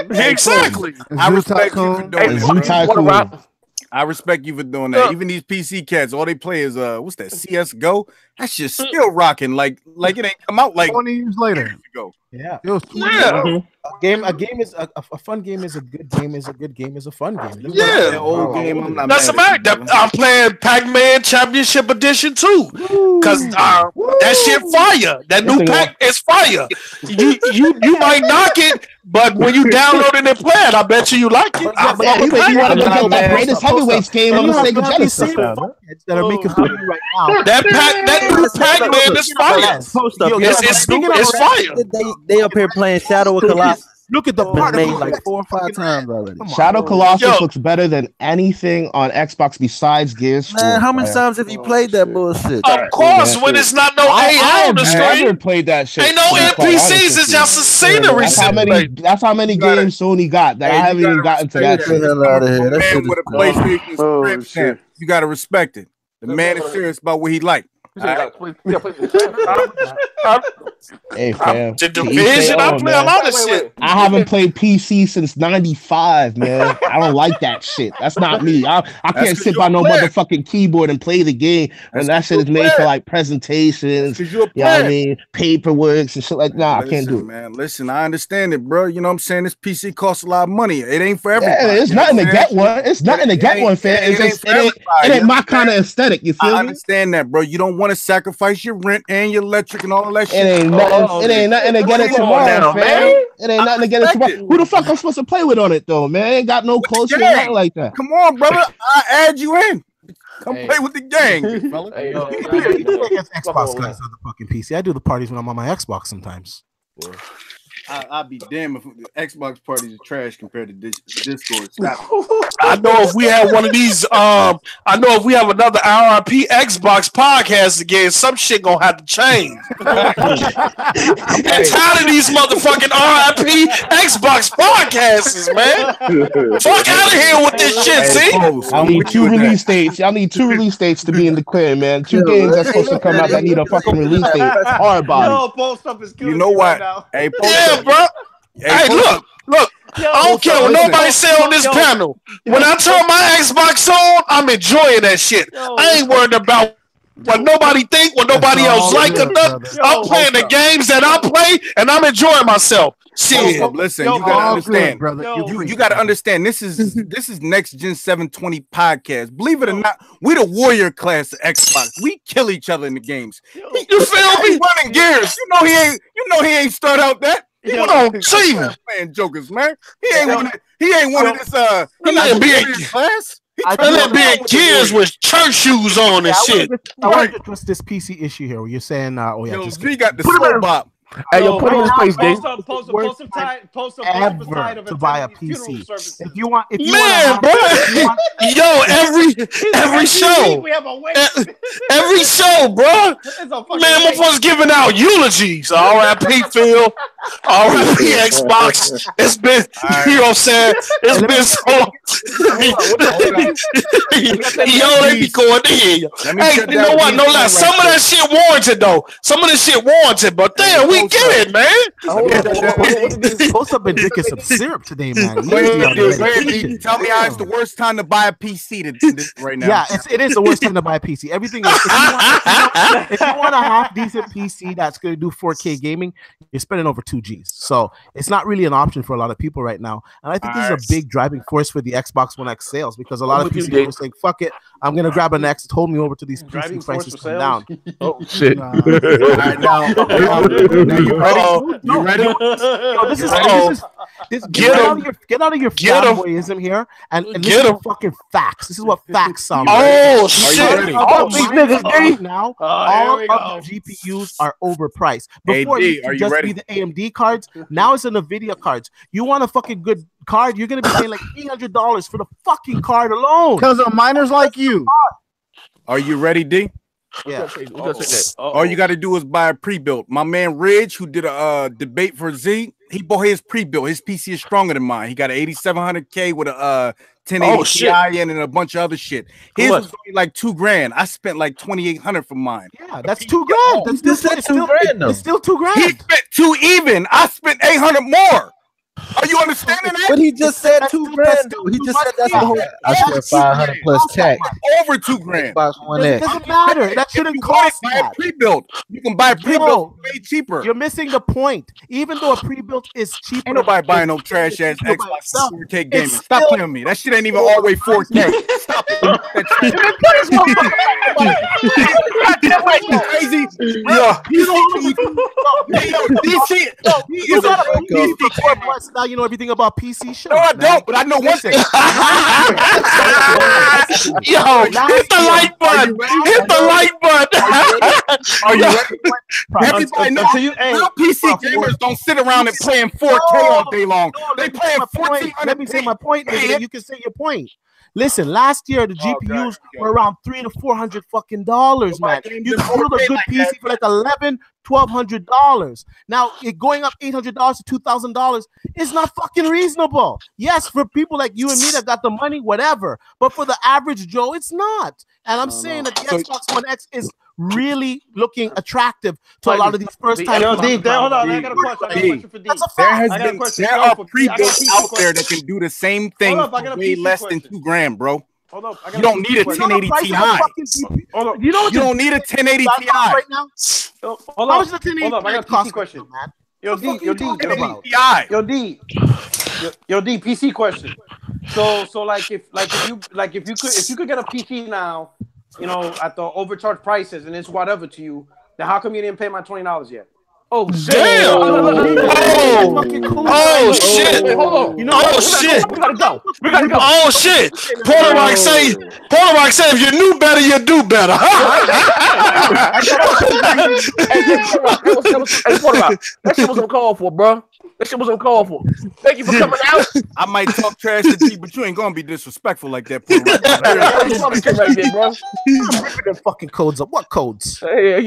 Exactly. I respect you for doing that. I respect you for doing that. Even these PC cats, all they play is what's that? CS:GO. That shit's still rocking. Like it ain't come out like 20 years later. Yeah. A game is a fun game is a good game is a good game is a fun game. Yeah. Old game. That's a fact. I'm playing Pac-Man Championship Edition too. Cause that shit fire. That new pack is fire. You might knock it, but when you download it and play it, I bet you like it. You want to get that greatest heavyweights game on the Sega Genesis. That are making fun of you right now. That new Pac-Man is fire. It's fire. They up here playing Shadow of Colossus. Look at the part made like 4 or 5 times already. Shadow Colossus looks better than anything on Xbox besides Gears 4. Man, how many times have you played that bullshit? Of course, when it's not no AI on the screen. I never played that shit. Ain't no NPCs, it's just a scenery. That's how many games Sony got that I haven't even gotten to that shit. Man with a PlayStation, you gotta respect it. The man is serious about what he like. Hey fam, The Division, I play a lot of shit. I haven't played PC since '95, man. I don't like that shit. That's not me. I can't sit by no motherfucking keyboard and play the game when that shit is made for like presentations. You know what I mean? Paperwork and shit like that. I can't do it. Man, listen, I understand it, bro. You know what I'm saying? This PC costs a lot of money. It ain't for everybody. Yeah, it's nothing to get one. It's nothing to get one, fam. It ain't my kind of aesthetic. You feel me? I understand that, bro. You don't want to sacrifice your rent and your electric and all of that shit. It ain't nothing to get it tomorrow, fam. It ain't nothing to get it tomorrow. Who the fuck I'm supposed to play with on it though, man? Ain't got no culture, nothing like that. Come on, brother. I add you in. Come play with the gang, big fella. Xbox guys on the fucking PC. I do the parties when I'm on my Xbox sometimes. Yeah. I'd be damned if the Xbox parties are trash compared to Discord. I know if we have one of these, I know if we have another RIP Xbox podcast again, some shit gonna have to change. I'm tired of these motherfucking RIP Xbox podcasts, man. Fuck out of here with this shit, see? I need 2 release dates. I need 2 release dates to be in the clear, man. 2 games that's supposed to come out that need a fucking release date. Hard body. Yo, post up is killing you know what? Right hey, yeah, bro. Hey, look. Yo, I don't care what nobody say on this panel. When I turn my Xbox on, I'm enjoying that shit. I ain't worried about what nobody think, what nobody else like or nothing. I'm playing the games that I play, and I'm enjoying myself. Shit. Listen, you gotta understand, brother. You gotta understand. This is Next Gen 720 podcast. Believe it or not, we the warrior class of Xbox. We kill each other in the games. You feel me? Running gears. You know he ain't start out that. He went on Steven playing jokers, man. He ain't one of this. He not being class. He being kids with church shoes on and shit. I want to address this PC issue here. Where you're saying, he got the soul bop. Hey, yo, put him in his face, Dave. Post a to buy a PC. If you want, bro. Yo, every show, every show, bro. Man, motherfuckers giving out eulogies. R.I.P. Phil, R.I.P. Xbox. It's been, you know what I'm saying? It's been so. Yo, they be going in. Hey, you know what? No lie. Some of that shit warranted though. Some of this shit warranted, but damn, we get it, man. Post up and drinking some syrup today, man. Tell me how it's the worst time to buy a PC right now. Yeah, it is the worst time to buy a PC. Everything is, if you want a half decent PC that's going to do 4K gaming, you're spending over 2 Gs. So it's not really an option for a lot of people right now. And I think this is a big driving force for the Xbox One X sales because a lot of PC are saying, fuck it, I'm going to grab an X, hold me over to these PC prices come down. Oh, shit. All right, now you ready? You ready? Get out of your fanboyism here and listen to fucking facts. This is what facts sound like. Oh, shit. Now, all of the GPUs are overpriced. Before it used to just be the AMD cards, now it's the NVIDIA cards. You want a fucking good card, you're going to be paying like $300 for the fucking card alone. Because of minors like you. Are you ready, D? Yeah. All you got to do is buy a pre-built. My man Ridge, who did a debate for Z, he bought his pre-built. His PC is stronger than mine. He got an 8700K with a 1080 Ti and a bunch of other shit. His was only like $2,000. I spent like $2,800 for mine. Yeah, that's $2,000. That's still $2,000. It's still $2,000. He spent $2,000 even. I spent $800 more. Are you understanding that? But he just said $2,000. He just said that's the whole. I spent $500 plus tax. Over $2,000. Xbox One X. It doesn't matter. That shouldn't cost that. Pre-built. You can buy pre-built way cheaper. You're missing the point. Even though a pre-built is cheaper, ain't nobody buying no trash ass Xbox 4K gaming. Stop playing with me. That shit ain't even all the way 4K. Stop it. Crazy. You got a PC plus. Now you know everything about PC shows. No, I don't, but I know one thing. Yo, hit the like button. Hit the like button. Are you ready? Everybody knows real PC gamers don't sit around and playing 4K all day long. They playing 1400. Let me say my point, nigga. You can say your point. Listen, last year the GPUs were around $300 to $400 fucking dollars, man. You can build a good PC for like $11,000, $1,200. Now, it going up $800 to $2,000 is not fucking reasonable. Yes, for people like you and me that got the money, whatever. But for the average Joe, it's not. And I'm saying that the Xbox One X is really looking attractive to a lot of these first time. Hold on, I got a question for D. That's a fact. There are pre-builts out there that can do the same thing for way less than $2,000, bro. Hold up, you don't need a 1080 Ti. Hold up. You don't need a 1080 Ti right now. Hold How much is the 1080 Hold up, I got a PC question. Man? Yo, D, PC question. So like if you could get a PC now, you know, at the overcharged prices and it's whatever to you, then how come you didn't pay my $20 yet? Oh damn! Oh shit! Hold on. You know, shit! We gotta go. Oh shit! Porter Rock say, if you knew better, you do better. Hey, Porter Rock, that shit was uncalled for, bro. That shit was uncalled for. Thank you for coming out. I might talk trash to you, but you ain't gonna be disrespectful like that, Porter Rock. Right there, bro. I'm ripping them fucking codes up. What codes? Yeah.